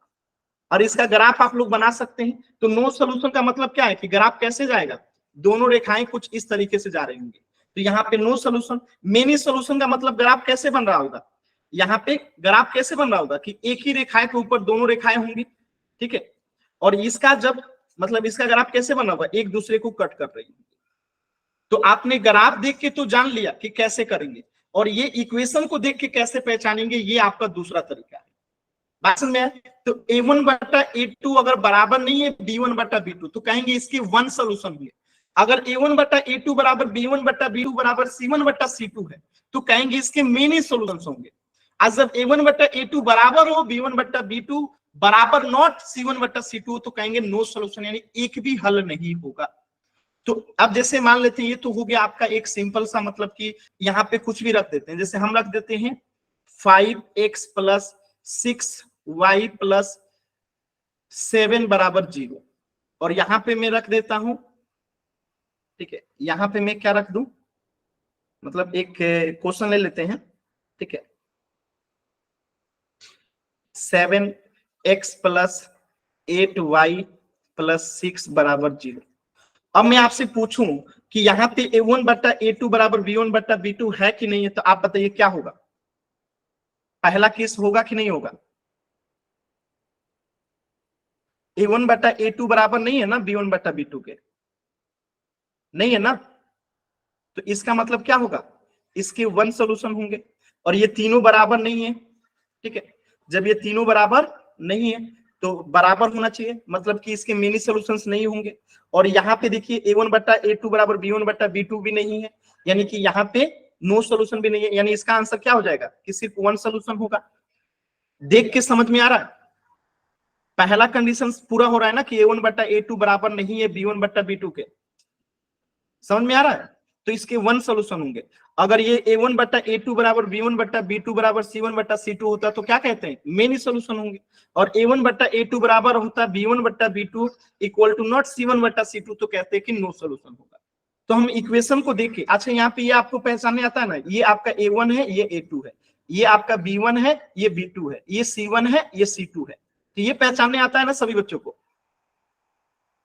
और इसका ग्राफ आप लोग बना सकते हैं। तो नो सोल्यूशन का मतलब क्या है कि ग्राफ कैसे जाएगा? दोनों रेखाएं कुछ इस तरीके से जा रही होंगी, तो यहाँ पे नो सोल्यूशन। मेनी सोल्यूशन का मतलब ग्राफ कैसे बन रहा होगा? यहाँ पे ग्राफ कैसे बन रहा होगा कि एक ही रेखाएं के ऊपर दोनों रेखाएं होंगी, ठीक है, और इसका जब मतलब इसका ग्राफ कैसे बना होगा? एक दूसरे को कट कर रही होगी। तो आपने ग्राफ देख के तो जान लिया कि कैसे करेंगे, और ये इक्वेशन को देख के कैसे पहचानेंगे, ये आपका दूसरा तरीका है। बात समझ में है? तो A1 बटा A2 अगर बराबर नहीं है B1 बटा B2, तो कहेंगे इसके वन सोल्यूशन हुए। अगर A1 बटा A2 बराबर B1 बटा B2 बराबर C1 बटा C2 है, तो कहेंगे इसके मेनी सोल्यूशन होंगे। आज जब A1 बटा A2 बराबर हो B1 बटा B2 बराबर नॉट C1 बटा C2, तो कहेंगे नो सोल्यूशन, यानी एक भी हल नहीं होगा। तो अब जैसे मान लेते हैं, ये तो हो गया आपका एक सिंपल सा, मतलब कि यहाँ पे कुछ भी रख देते हैं। जैसे हम रख देते हैं 5x प्लस 6y प्लस 7 बराबर 0, और यहां पे मैं रख देता हूं, ठीक है, यहां पे मैं क्या रख दूं, मतलब एक क्वेश्चन ले लेते हैं, ठीक है, 7x प्लस 8y प्लस 6 बराबर 0। अब मैं आपसे पूछूं कि यहाँ पे A1 बटा A2 बराबर B1 बटा B2 है कि नहीं है, तो आप बताइए क्या होगा? पहला केस होगा कि नहीं होगा? A1 बटा A2 बराबर नहीं है ना B1 बटा B2 के, नहीं है ना, तो इसका मतलब क्या होगा? इसके वन सोल्यूशन होंगे, और ये तीनों बराबर नहीं है, ठीक है। जब ये तीनों बराबर नहीं है तो बराबर होना चाहिए, मतलब कि इसके मेनी सॉल्यूशंस नहीं होंगे। और यहाँ पे देखिए A1 बटा A2 बराबर B1 बटा B2 भी नहीं है, यानी कि यहाँ पे नो सॉल्यूशन भी नहीं है, यानी इसका आंसर क्या हो जाएगा कि सिर्फ वन सॉल्यूशन होगा। देख के समझ में आ रहा है? पहला कंडीशन पूरा हो रहा है ना कि A1 बटा A2 बराबर नहीं है B1 बटा B2 के, समझ में आ रहा है? तो इसके वन सोल्यूशन होंगे। अगर ये A1 बटा A2 बराबर B1 बटा B2 बराबर C1 बटा C2 होता तो क्या कहते हैं? मेनी सोल्यूशन होंगे। और A1 बटा A2 बराबर होता B1 बटा B2 equal to not C1 बटा C2, तो कहते हैं कि नो सोल्यूशन होगा। तो हम इक्वेशन को देख के, अच्छा यहाँ पे ये आपको पहचानने आता है ना, ये आपका A1 है, ये A2 है, ये आपका B1 है, ये B2 है, ये C1 है, ये C2 है, तो ये पहचानने आता है ना सभी बच्चों को?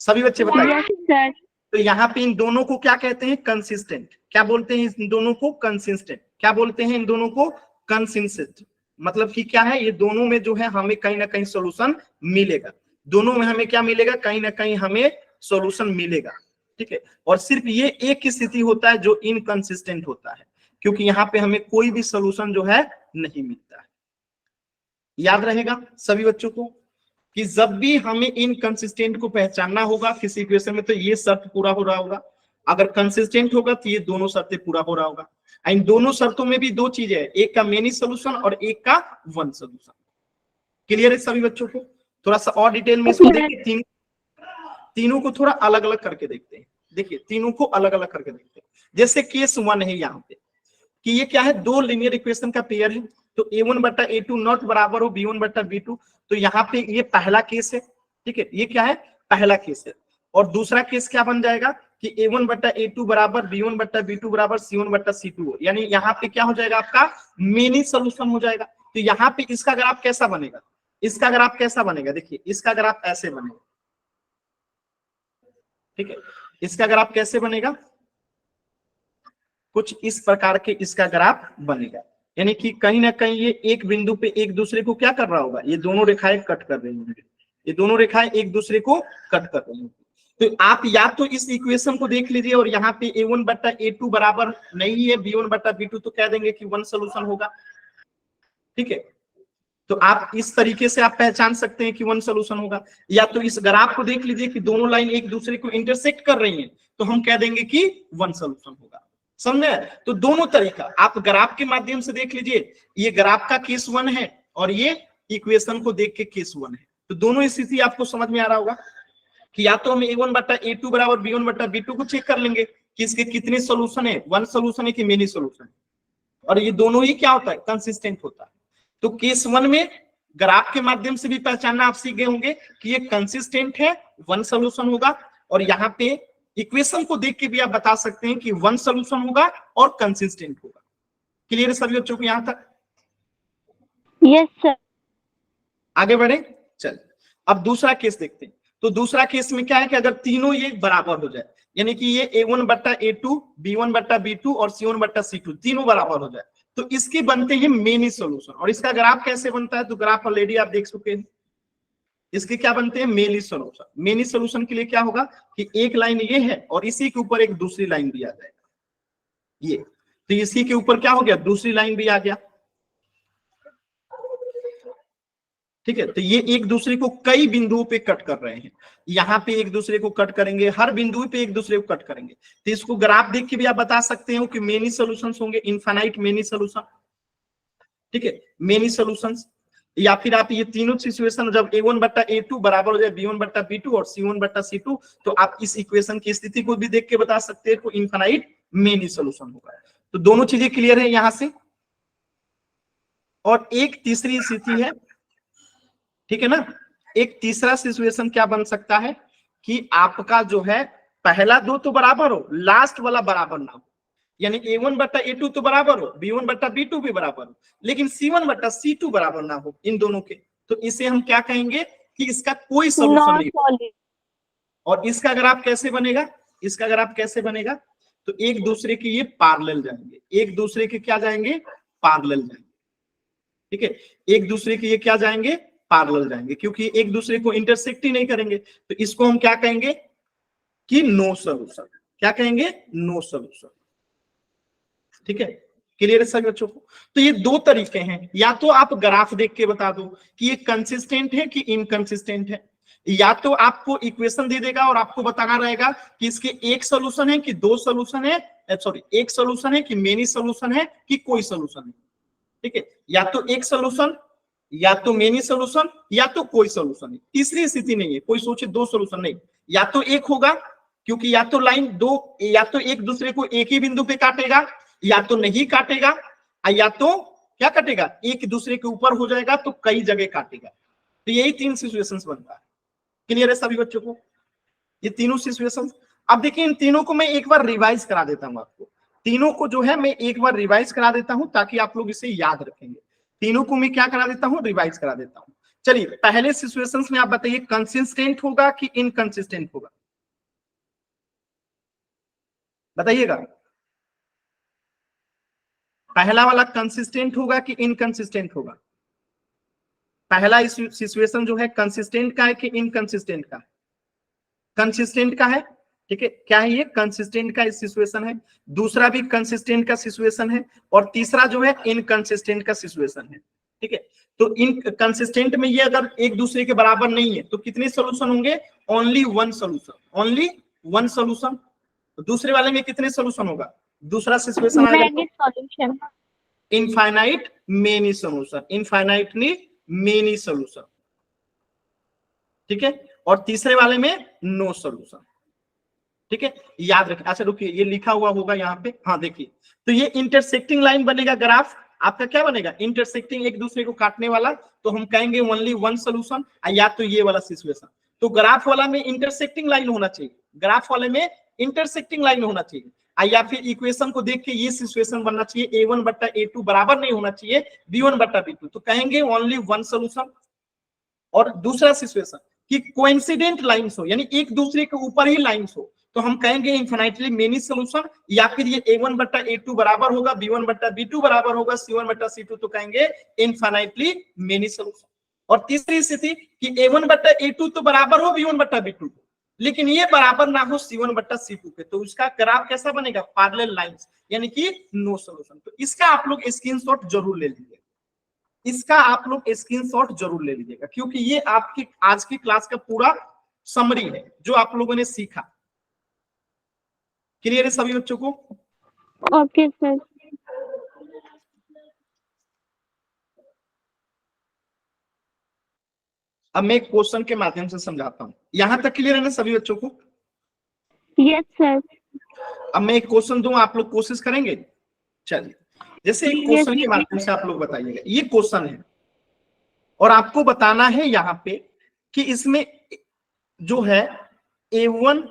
सभी बच्चे बताइए। तो यहाँ पे इन दोनों को क्या कहते हैं? कंसिस्टेंट। क्या बोलते हैं इन दोनों को? कंसिस्टेंट। क्या बोलते हैं इन दोनों को? कंसिस्टेंट। मतलब कि क्या है, ये दोनों में जो है हमें कहीं ना कहीं सॉल्यूशन मिलेगा, दोनों में हमें क्या मिलेगा? कहीं ना कहीं हमें सॉल्यूशन मिलेगा, ठीक है। और सिर्फ ये एक ही स्थिति होता है जो इनकंसिस्टेंट होता है, क्योंकि यहाँ पे हमें कोई भी सॉल्यूशन जो है नहीं मिलता है। याद रहेगा सभी बच्चों को कि जब भी हमें इनकंसिस्टेंट को पहचानना होगा किसी इक्वेशन में, तो ये शर्त पूरा हो रहा होगा। अगर कंसिस्टेंट होगा तो ये दोनों शर्तें पूरा हो रहा होगा। इन दोनों शर्तों में भी दो चीजें है, एक का मेनी सोल्यूशन और एक का वन सोल्यूशन। क्लियर है सभी बच्चों को? थोड़ा सा और डिटेल में इसको देखिए, तीनों को थोड़ा अलग अलग करके देखते हैं। देखिए तीनों को अलग अलग करके देखते हैं। जैसे केस 1 है यहाँ पे कि ये क्या है? दो लीनियर इक्वेशन का पेयर है, तो A1 बटा A2 नॉट बराबर हो B1 बटा B2, तो यहाँ पे ये पहला केस है, ठीक है, ये क्या है? पहला केस है। और दूसरा केस क्या बन जाएगा कि A1 बटा A2 बराबर B1 बटा B2 बराबर C1 बटा C2, यानी यहाँ पे क्या हो जाएगा? आपका मेनी सोल्यूशन हो जाएगा। तो यहाँ पे इसका ग्राफ कैसा बनेगा? इसका ग्राफ कैसा बनेगा? देखिए इसका ग्राफ ऐसे बनेगा, ठीक है, इसका ग्राफ कैसे बनेगा? कुछ इस प्रकार के इसका ग्राफ बनेगा, यानी कि कहीं ना कहीं ये एक बिंदु पे एक दूसरे को क्या कर रहा होगा? ये दोनों रेखाएं कट कर रही होंगी, ये दोनों रेखाएं एक दूसरे को कट कर रही होंगी। तो आप या तो इस इक्वेशन को देख लीजिए और यहाँ पे a1 बट्टा a2 बराबर नहीं है b1 बट्टा b2, तो कह देंगे कि 1 सोल्यूशन होगा। ठीक है, तो आप इस तरीके से आप पहचान सकते हैं कि 1 सोल्यूशन होगा। या तो इस ग्राफ को देख लीजिए कि दोनों लाइन एक दूसरे को इंटरसेक्ट कर रही हैं, तो हम कह देंगे कि 1 सोल्यूशन होगा। समझे? तो दोनों तरीका आप ग्राफ के माध्यम से देख लीजिए, ये ग्राफ का केस 1 है और ये इक्वेशन को देख के केस 1 है। तो दोनों स्थिति आपको समझ में आ रहा होगा कि या तो हम a1 बट्टा a2 बराबर b1 बट्टा b2 को चेक कर लेंगे कि इसके कितने सोल्यूशन है, 1 सोल्यूशन है कि मेनी सोल्यूशन है, और ये दोनों ही क्या होता है, कंसिस्टेंट होता है। तो केस 1 में ग्राफ के माध्यम से भी पहचानना आप सीख गए होंगे कि ये कंसिस्टेंट है, 1 सोल्यूशन होगा, और यहाँ पे इक्वेशन को देख के भी आप बता सकते हैं कि 1 सोल्यूशन होगा और कंसिस्टेंट होगा। क्लियर है सभी बच्चों को यहां तक? Yes sir. आगे बढ़े, चल अब दूसरा केस देखते हैं। तो दूसरा केस में क्या है कि अगर तीनों ये बराबर हो जाए, यानी कि ये a1 बट्टा a2, b1 बट्टा b2 और c1 बट्टा c2 तीनों बराबर हो जाए, तो इसके बनते हैं मेनी सोल्यूशन। और इसका ग्राफ कैसे बनता है, तो ग्राफ ऑलरेडी आप देख चुके हैं। इसके क्या बनते हैं, मेनी सोल्यूशन। मेनी सोल्यूशन के लिए क्या होगा कि एक लाइन ये है और इसी के ऊपर एक दूसरी लाइन भी आ जाएगा, ये तो इसी के ऊपर क्या हो गया, दूसरी लाइन भी आ गया। ठीक है, तो ये एक दूसरे को कई बिंदुओं पे कट कर रहे हैं, यहाँ पे एक दूसरे को कट करेंगे, हर बिंदु पे एक दूसरे को कट करेंगे। तो इसको ग्राफ देख के भी आप बता सकते हो कि मेनी सॉल्यूशंस होंगे, इनफाइनाइट मेनी सॉल्यूशन। ठीक है, मेनी सॉल्यूशंस। या फिर आप ये तीनों सिचुएशन जब a1 बट्टा a2 बराबर हो जाए b1 बट्टा b2 और c1 बट्टा c2, तो आप इस इक्वेशन की स्थिति को भी देख के बता सकते हैं, तो इनफाइनाइट मेनी सॉल्यूशन होगा। तो दोनों चीजें क्लियर है यहां से। और एक तीसरी स्थिति है, ठीक है ना, एक तीसरा सिचुएशन क्या बन सकता है कि आपका जो है पहला दो तो बराबर हो, लास्ट वाला बराबर ना हो, यानी a1 बट्टा a2 तो बराबर हो, b1 बट्टा b2 भी बराबर हो, लेकिन c1 बट्टा c2 बराबर ना हो इन दोनों के, तो इसे हम क्या कहेंगे कि इसका कोई सॉल्यूशन नहीं। और इसका ग्राफ कैसे बनेगा, इसका ग्राफ कैसे बनेगा, तो एक दूसरे के ये पैरेलल जाएंगे, एक दूसरे के क्या जाएंगे, पैरेलल जाएंगे। ठीक है, एक दूसरे के ये क्या जाएंगे, पैरेलल जाएंगे, क्योंकि एक दूसरे को इंटरसेक्ट ही नहीं करेंगे। तो इसको हम क्या कहेंगे कि नो सॉल्यूशन। क्या कहेंगे, नो सॉल्यूशन। ठीक है, क्लियर है सभी बच्चों को? तो ये दो तरीके हैं, या तो आप ग्राफ देख के बता दो कि ये कंसिस्टेंट है कि इनकंसिस्टेंट है, या तो आपको इक्वेशन दे देगा और आपको बताना रहेगा कि इसके एक सॉल्यूशन है कि दो सॉल्यूशन है, सॉरी एक सॉल्यूशन है कि मेनी सॉल्यूशन है कि कोई सॉल्यूशन है। ठीक है, या तो एक सॉल्यूशन, या तो मेनी सॉल्यूशन, या तो कोई सॉल्यूशन है। तीसरी स्थिति नहीं है, कोई सोचे दो सॉल्यूशन नहीं, या तो एक होगा, क्योंकि या तो लाइन दो, या तो एक दूसरे को एक ही बिंदु पे काटेगा, या तो नहीं काटेगा, या तो क्या काटेगा, एक दूसरे के ऊपर हो जाएगा तो कई जगह काटेगा। तो यही तीन सिचुएशंस बनता है। क्लियर है सभी बच्चों को, ये तीनों सिचुएशंस? अब देखिए इन तीनों को मैं एक बार रिवाइज करा देता हूं आपको, तीनों को जो है मैं एक बार रिवाइज करा देता हूं ताकि आप लोग इसे याद रखेंगे। तीनों को मैं क्या करा देता हूं, रिवाइज करा देता हूं। चलिए पहले सिचुएशंस में आप बताइए कंसिस्टेंट होगा कि इनकंसिस्टेंट होगा, बताइएगा। पहला वाला कंसिस्टेंट होगा कि इनकंसिस्टेंट होगा? पहला सिचुएशन जो है कंसिस्टेंट का है कि इनकंसिस्टेंट का है? कंसिस्टेंट का है। ठीक है, क्या है ये, कंसिस्टेंट का सिचुएशन है। दूसरा भी कंसिस्टेंट का सिचुएशन है, और तीसरा जो है इनकंसिस्टेंट का सिचुएशन है। ठीक है, तो इनकंसिस्टेंट में ये अगर एक दूसरे के बराबर नहीं है तो कितने सॉल्यूशन होंगे, only one solution, only one solution. दूसरे वाले में कितने सॉल्यूशन होगा, दूसरा सिचुएशन आएगा infinite many solution, infinitely many solution. ठीक है, और तीसरे वाले में नो सॉल्यूशन। ठीक है, याद रखें। अच्छा रुकिए, ये लिखा हुआ होगा यहाँ पे, हाँ देखिए, तो ये इंटरसेक्टिंग लाइन बनेगा, ग्राफ आपका क्या बनेगा, इंटरसेक्टिंग, एक दूसरे को काटने वाला, तो हम कहेंगे ओनली वन सॉल्यूशन, या तो ये वाला सिचुएशन। तो ग्राफ वाला में इंटरसेक्टिंग लाइन होना चाहिए, ग्राफ वाले में इंटरसेक्टिंग लाइन होना चाहिए, या फिर इक्वेशन को देख के ये सिचुएशन बनना चाहिए, a1 बट्टा a2 बराबर नहीं होना चाहिए b1 बट्टा b2, तो कहेंगे ओनली वन सॉल्यूशन। और दूसरा सिचुएशन कि कोइंसिडेंट लाइंस हो, यानी एक दूसरे के ऊपर ही लाइंस हो, तो हम कहेंगे इनफिनिटली मेनी सॉल्यूशन, या फिर ये a1 बट्टा a2 बराबर होगा, b1 बट्टा b2 बराबर होगा, c1 बट्टा c2, तो कहेंगे इनफिनिटली मेनी सॉल्यूशन। और तीसरी स्थिति कि a1 बट्टा a2 तो बराबर हो b1 बट्टा b2, लेकिन ये बराबर ना हो C1 बट्टा C2 के, तो उसका ग्राफ कैसा बनेगा, पैरेलल लाइंस, यानी कि नो सॉल्यूशन। तो इसका आप लोग स्क्रीनशॉट जरूर ले लीजिएगा, इसका आप लोग स्क्रीनशॉट जरूर ले लीजिएगा, क्योंकि ये आपकी आज की क्लास का पूरा समरी है जो आप लोगों ने सीखा। क्लियर है सभी बच्चों को? Okay sir. अब मैं एक क्वेश्चन के माध्यम से समझाता हूं, यहां तक क्लियर है ना सभी बच्चों को? Yes sir. अब मैं एक क्वेश्चन दूं, आप लोग कोशिश करेंगे? चलिए, जैसे एक क्वेश्चन के माध्यम से आप लोग बताइएगा, ये क्वेश्चन है और आपको बताना है यहाँ पे कि इसमें जो है A1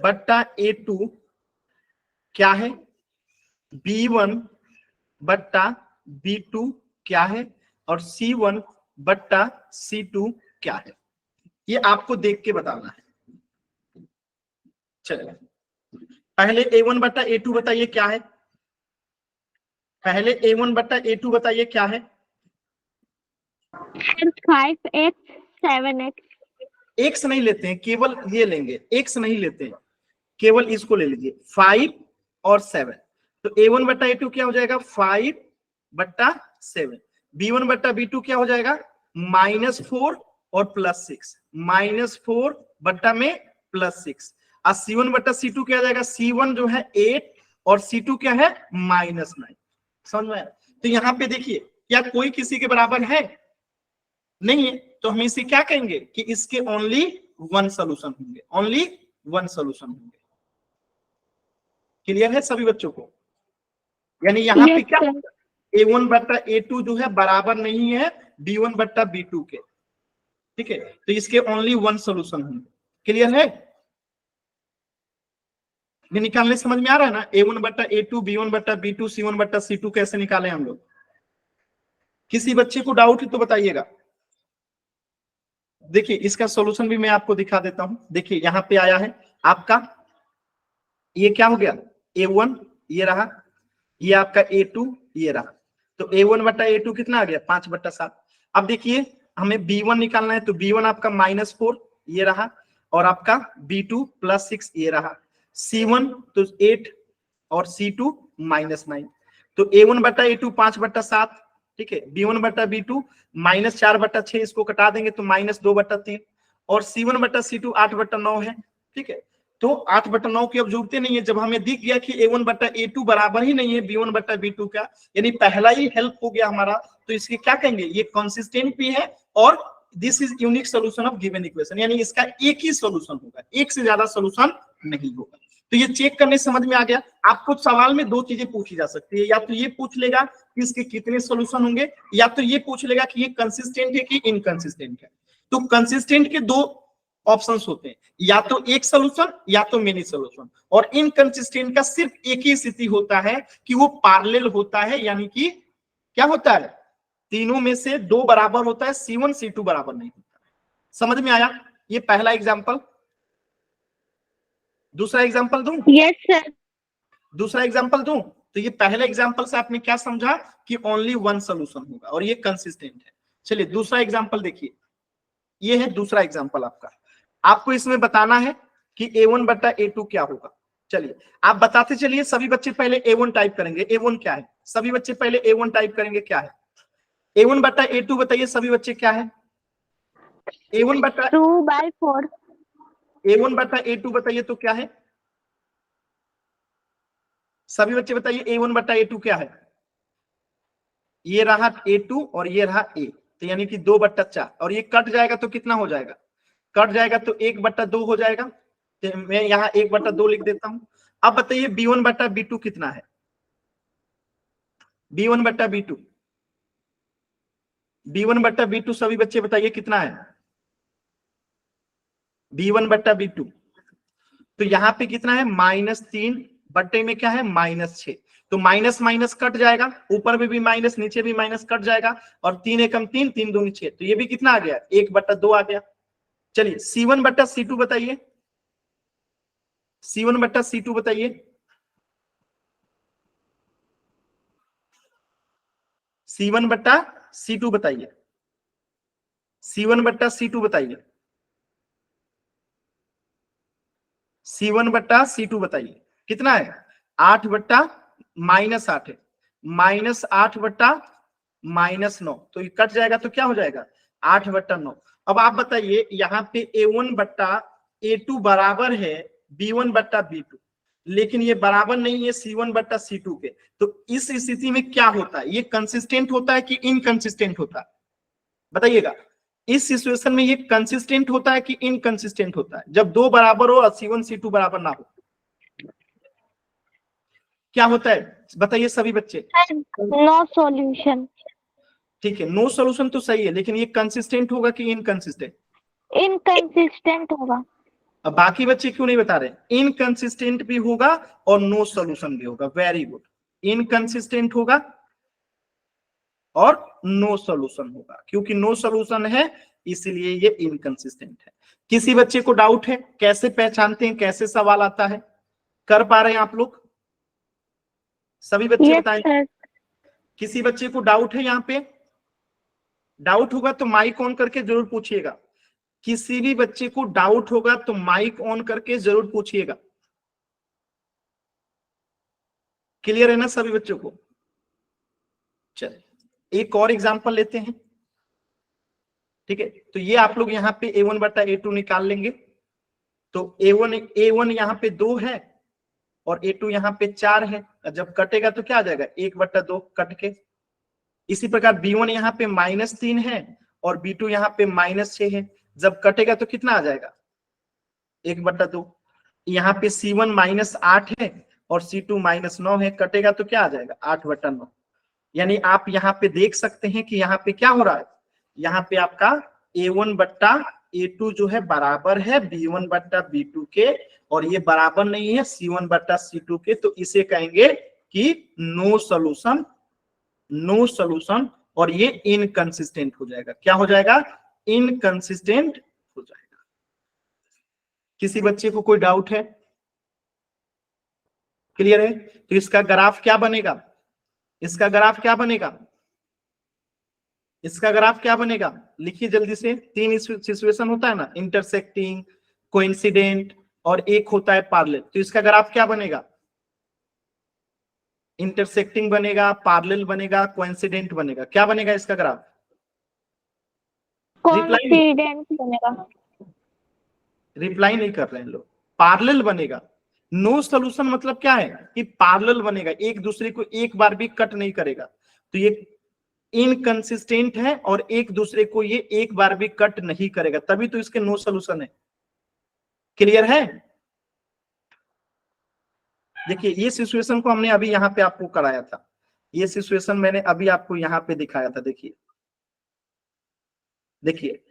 बट्टा A2 क्या है, B1 बट्टा B2 क्या है, और C1 बट्टा C2 क्या है, ये आपको देख के बताना है। चलिए, पहले A1 बट्टा A2 बताइए क्या है, पहले A1 बट्टा A2 बताइए क्या है। 5x 7x। एक्स नहीं लेते हैं, केवल ये लेंगे, एक्स नहीं लेते हैं, केवल इसको ले लीजिए, 5 और 7। तो A1 बट्टा A2 क्या हो जाएगा, 5 बट्टा 7। B1 बट्टा B2 क्या हो जाएगा, -4 और +6, -4 बट्टा में +6। और C1 बट्टा C2 क्या हो जाएगा, C1 जो है 8 और C2 क्या है, -9। समझ में आया? तो यहाँ पे देखिए, क्या कोई किसी के बराबर है, नहीं है, तो हम इसे क्या कहेंगे कि इसके ओनली वन सोल्यूशन होंगे, ओनली वन सोल्यूशन होंगे। क्लियर है सभी बच्चों को? यानी यहाँ पे यस क्या, सर। A1 बट्टा A2 जो है बराबर नहीं है B1 बट्टा B2 के, ठीक है, तो इसके ओनली वन सोल्यूशन होंगे। क्लियर है? ये निकालने समझ में आ रहा है ना, A1 बट्टा A2, B1 बट्टा B2, C1 बट्टा C2 कैसे निकाले हम लोग? किसी बच्चे को डाउट है तो बताइएगा। देखिए, इसका सॉल्यूशन भी मैं आपको दिखा देता हूं। देखिए, यहाँ पे आया है आपका, ये क्या हो गया, A1 ये रहा, ये आपका A2 ये रहा, तो A1 बट्टा A2 कितना आ गया, 5 बट्टा 7। अब देखिए, हमें B1 निकालना है, तो B1 आपका -4 ये रहा, और आपका B2 +6 ये रहा, C1 तो 8 और C2 -9। तो A1 बट्टा A2 5 बट्टा 7, ठीक है, B1 बट्टा B2 -4 बट्टा 6, इसको कटा देंगे तो -2 बट्टा 3, और C1 बट्टा C2 8 बट्टा 9 है, ठीक है। तो 8 बट्टा 9 की अब जरूरत नहीं है, जब हमें दिख गया कि A1 बट्टा A2 बराबर ही नहीं है B1 बट्टा B2 का, यानी पहला ही हेल्प हो गया हमारा, तो इसके क्या कहेंगे, ये कंसिस्टेंट भी है और this is unique solution of given equation, यानी इसका एक ही सोल्यूशन होगा, एक से ज्यादा सोल्यूशन नहीं होगा। तो ये चेक करने समझ में आ गया। आपको सवाल में दो चीजें पूछी जा सकती है, या तो ये पूछ लेगा कि इसके कितने सोल्यूशन होंगे, या तो ये पूछ लेगा कि ये कंसिस्टेंट है कि इनकंसिस्टेंट है। तो कंसिस्टेंट के दो ऑप्शंस होते हैं, या तो एक सोल्यूशन या तो मेनी सोल्यूशन, और इनकंसिस्टेंट का सिर्फ एक ही स्थिति होता है कि वो पैरेलल होता है, यानी कि क्या होता है, तीनों में से दो बराबर होता है, C1 C2 बराबर नहीं होता है। समझ में आया? ये पहला एग्जांपल। दूसरा एग्जांपल दूं? Yes sir. दूसरा एग्जांपल दूं? तो ये पहले एग्जांपल से आपने क्या समझा कि ओनली वन सोल्यूशन होगा और ये कंसिस्टेंट है। चलिए दूसरा एग्जांपल देखिए, ये है दूसरा एग्जांपल आपका। आपको इसमें बताना है कि A1 बट्टा A2 क्या होगा। चलिए आप बताते चलिए, सभी बच्चे पहले A1 टाइप करेंगे। A1 क्या है? सभी बच्चे पहले A1 टाइप करेंगे, क्या है? A1 बट्टा A2 बताइए सभी बच्चे, क्या है? A1 बट्टा 2/4। A1 बट्टा A2 बताइए तो क्या है? सभी बच्चे बताइए A1 बट्टा A2 क्या है? ये रहा A2 और ये रहा A, तो यानी कि 2/4, और ये कट जाएगा तो कितना हो जाएगा? कट जाएगा तो 1/2 हो जाएगा, तो मैं यहाँ 1/2 लिख देता हूं। अब बताइए B1 बट्टा B2 कितना है? B1 बट्टा B2, B1 बट्टा B2 सभी बच्चे बताइए कितना है? B1 बट्टा B2, तो यहाँ पे कितना है, -3 बट्टे में क्या है, -6, तो माइनस माइनस कट जाएगा, ऊपर में भी माइनस नीचे भी माइनस कट जाएगा, और 3 एकम 3, 3 दूनी 6, तो ये भी कितना आ गया, 1/2 आ गया। चलिए C1 बट्टा C2 बताइए, C1 बट्टा C2 बताइए, C1 बट्टा C2 बताइए, C1 बट्टा C2 बताइए। C1/C2 बताइए कितना है, 8/-8 है, -8/-9, तो ये कट जाएगा तो क्या हो जाएगा 8/9। अब आप बताइए यहाँ पे A1/A2 बराबर है B1/B2, लेकिन ये बराबर नहीं है C1/C2 के, तो इस स्थिति में क्या होता है, ये कंसिस्टेंट होता है कि इनकंसिस्टेंट होता है, बताइएगा। इस सिचुएशन में ये कंसिस्टेंट होता है कि इनकंसिस्टेंट होता है, जब दो बराबर हो और C1 C2 बराबर ना हो, क्या होता है बताइए सभी बच्चे। No solution. ठीक है, नो सॉल्यूशन तो सही है, लेकिन ये कंसिस्टेंट होगा कि इनकंसिस्टेंट, इनकंसिस्टेंट होगा। अब बाकी बच्चे क्यों नहीं बता रहे, इनकंसिस्टेंट भी होगा और नो सॉल्यूशन भी होगा, वेरी गुड, इनकंसिस्टेंट होगा और नो सॉल्यूशन होगा, क्योंकि नो सॉल्यूशन है इसलिए ये इनकंसिस्टेंट है। किसी बच्चे को डाउट है, कैसे पहचानते हैं, कैसे सवाल आता है, कर पा रहे हैं आप लोग सभी बच्चे यस बताएं। सर। किसी बच्चे को डाउट है यहाँ पे, डाउट होगा तो माइक ऑन करके जरूर पूछिएगा, किसी भी बच्चे को डाउट होगा तो माइक ऑन करके जरूर पूछिएगा, क्लियर है ना सभी बच्चों को। चलिए एक और एग्जांपल लेते हैं, ठीक है, तो ये आप लोग यहाँ पे A1/A2 निकाल लेंगे, तो A1 यहाँ पे 2 है और A2 यहाँ पे 4 है, जब कटेगा तो क्या आ जाएगा 1/2 कट के। इसी प्रकार B1 यहाँ पे -3 है और B2 यहाँ पे -6 है, जब कटेगा तो कितना आ जाएगा 1/2। यहाँ पे C1 -8 है और C2 -9 है, कटेगा तो क्या आ जाएगा 8/9। यानी आप यहाँ पे देख सकते हैं कि यहाँ पे क्या हो रहा है, यहाँ पे आपका A1/A2 जो है बराबर है B1/B2 के, और ये बराबर नहीं है C1/C2 के, तो इसे कहेंगे कि नो सॉल्यूशन, नो सॉल्यूशन, और ये इनकंसिस्टेंट हो जाएगा, क्या हो जाएगा इनकंसिस्टेंट हो जाएगा। किसी बच्चे को कोई डाउट है, क्लियर है, तो इसका ग्राफ क्या बनेगा, इसका ग्राफ क्या बनेगा, इसका ग्राफ क्या बनेगा, लिखिए जल्दी से। 3 सिचुएशन होता है ना, इंटरसेक्टिंग, कोइंसिडेंट और एक होता है पैरेलल, तो इसका ग्राफ क्या बनेगा, इंटरसेक्टिंग बनेगा, पैरेलल बनेगा, कोइंसिडेंट बनेगा, क्या बनेगा इसका ग्राफ, कोइंसिडेंट बनेगा। रिप्लाई नहीं कर रहे हैं लोग, पैरेलल बनेगा। नो सॉल्यूशन मतलब क्या है कि पैरेलल बनेगा, एक दूसरे को एक बार भी कट नहीं करेगा, तो ये इनकंसिस्टेंट है और एक दूसरे को ये एक बार भी कट नहीं करेगा, तभी तो इसके नो सॉल्यूशन है, क्लियर है। देखिए ये सिचुएशन को हमने अभी यहाँ पे आपको कराया था, ये सिचुएशन मैंने अभी आपको यहाँ पे दिखाया था, देखिए देखिए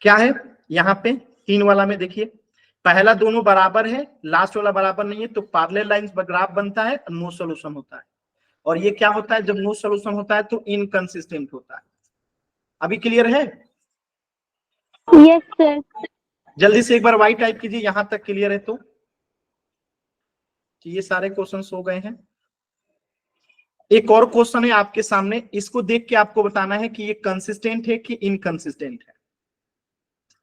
क्या है यहाँ पे 3 वाला में, देखिए पहला दोनों बराबर है, लास्ट वाला बराबर नहीं है, तो पैरेलल लाइंस ग्राफ बनता है, नो सॉल्यूशन होता है। और ये क्या होता है, जब नो सॉल्यूशन होता है तो इनकंसिस्टेंट होता है। अभी क्लियर है, यस सर। जल्दी से एक बार वाई टाइप कीजिए, यहां तक क्लियर है तो कि ये सारे क्वेश्चंस हो गए हैं। एक और क्वेश्चन है आपके सामने, इसको देख के आपको बताना है कि ये कंसिस्टेंट है कि इनकंसिस्टेंट है,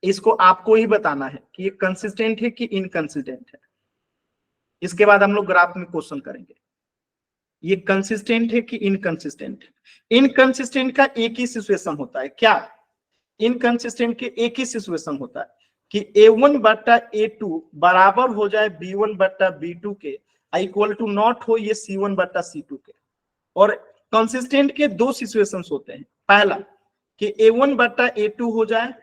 इसको आपको ही बताना है कि ये कंसिस्टेंट है कि इनकंसिस्टेंट है। इसके बाद हम लोग ग्राफ में क्वेश्चन करेंगे, ये कंसिस्टेंट है कि इनकंसिस्टेंट है। इनकंसिस्टेंट का एक ही सिचुएशन होता है, क्या, इनकंसिस्टेंट के एक ही सिचुएशन होता है कि A1/A2 बराबर हो जाए B1/B2 के, इक्वल टू नॉट हो ये C1/C2 के। और कंसिस्टेंट के 2 सिचुएशंस होते हैं, पहला कि A1/A2 हो जाए,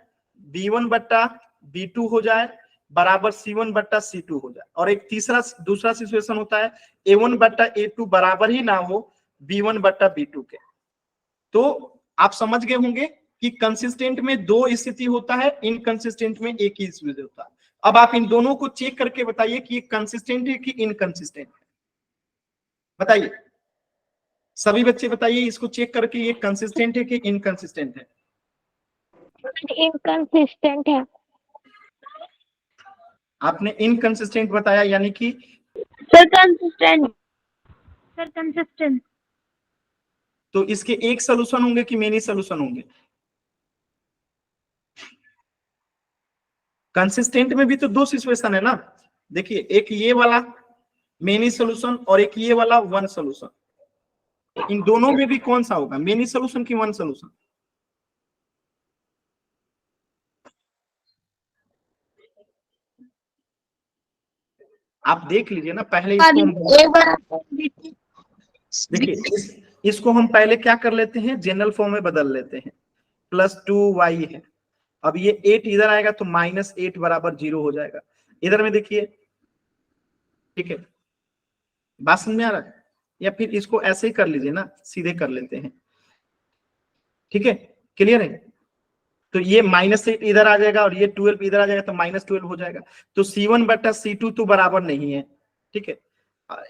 B1/B2 हो जाए, बराबर C1/C2 हो जाए, और एक दूसरा सिचुएशन होता है A1/A2 बराबर ही ना हो B1/B2 के। तो आप समझ गए होंगे कि कंसिस्टेंट में 2 स्थिति होता है, इनकंसिस्टेंट में एक ही स्थिति होता है। अब आप इन दोनों को चेक करके बताइए कि ये कंसिस्टेंट है कि इनकंसिस्टेंट है, बताइए सभी बच्चे बताइए, इसको चेक करके ये कंसिस्टेंट है कि इनकंसिस्टेंट है। इनकंसिस्टेंट है। आपने इनकंसिस्टेंट बताया, यानी कि सर कंसिस्टेंट। Sir consistent. तो इसके एक सोल्यूशन होंगे कि मेनी सोल्यूशन होंगे, कंसिस्टेंट में भी तो 2 सिचुएशन है ना, देखिए एक ये वाला मेनी सोल्यूशन और एक ये वाला वन सोल्यूशन, इन दोनों में भी कौन सा होगा, मेनी सोल्यूशन की वन सोल्यूशन? आप देख लीजिए ना, पहले इसको हम देखिए इसको हम पहले क्या कर लेते हैं, जनरल फॉर्म में बदल लेते हैं। +2y है, अब ये 8 इधर आएगा तो -8 बराबर 0 हो जाएगा। इधर में देखिए, ठीक है, बात समझ में आ रहा है? या फिर इसको ऐसे ही कर लीजिए ना, सीधे कर लेते हैं, ठीक है, क्लियर है? तो ये -8 इधर आ जाएगा और ये 12 इधर आ जाएगा तो -12 हो जाएगा। तो C1/C2 तो बराबर नहीं है, ठीक है।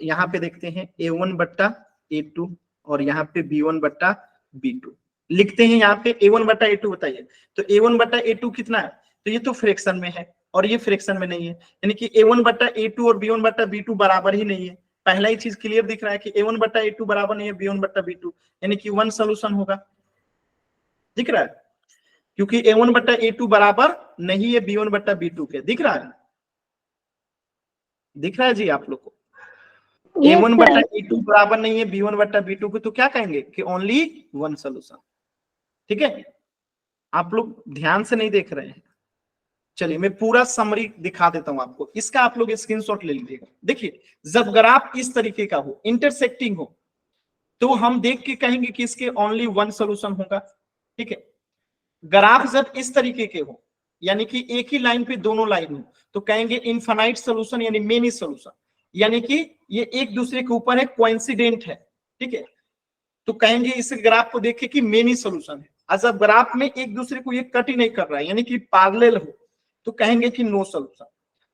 यहाँ पे देखते हैं A1/A2 और यहाँ पे B1/B2 लिखते हैं। यहाँ पे A1/A2 बताइए, तो A1/A2 कितना है? तो ये तो फ्रैक्शन में है और ये फ्रैक्शन में नहीं है, यानी कि A1/A2 और B1/B2 बराबर ही नहीं है। पहला ही चीज क्लियर दिख रहा है कि A1/A2 बराबर नहीं है B1/B2, यानी कि वन सोल्यूशन होगा, दिख रहा है? क्योंकि A1/A2 बराबर नहीं है B1/B2 के, दिख रहा है? दिख रहा है जी आप लोग को? Yes, sir. A1/A2 बराबर नहीं है B1/B2 के, तो क्या कहेंगे कि ओनली वन सोल्यूशन, ठीक है। आप लोग ध्यान से नहीं देख रहे हैं, चलिए मैं पूरा समरी दिखा देता हूं आपको, इसका आप लोग स्क्रीनशॉट ले लीजिएगा। देखिए जब ग्राफ इस तरीके का हो, इंटरसेक्टिंग हो, तो हम देख के कहेंगे कि इसके ओनली वन सोल्यूशन होगा, ठीक है। ग्राफ जब इस तरीके के हो, यानी कि एक ही लाइन पे दोनों लाइन हो, तो कहेंगे इनफाइनाइट सोल्यूशन यानी मेनी सोल्यूशन, यानी कि ये एक दूसरे के ऊपर है, कोइंसिडेंट है, ठीक है। तो कहेंगे इस ग्राफ को देख के कि मेनी सोल्यूशन है। और जब ग्राफ में एक दूसरे को ये कट ही नहीं कर रहा है, यानी कि पैरेलल हो, तो कहेंगे कि नो सोल्यूशन।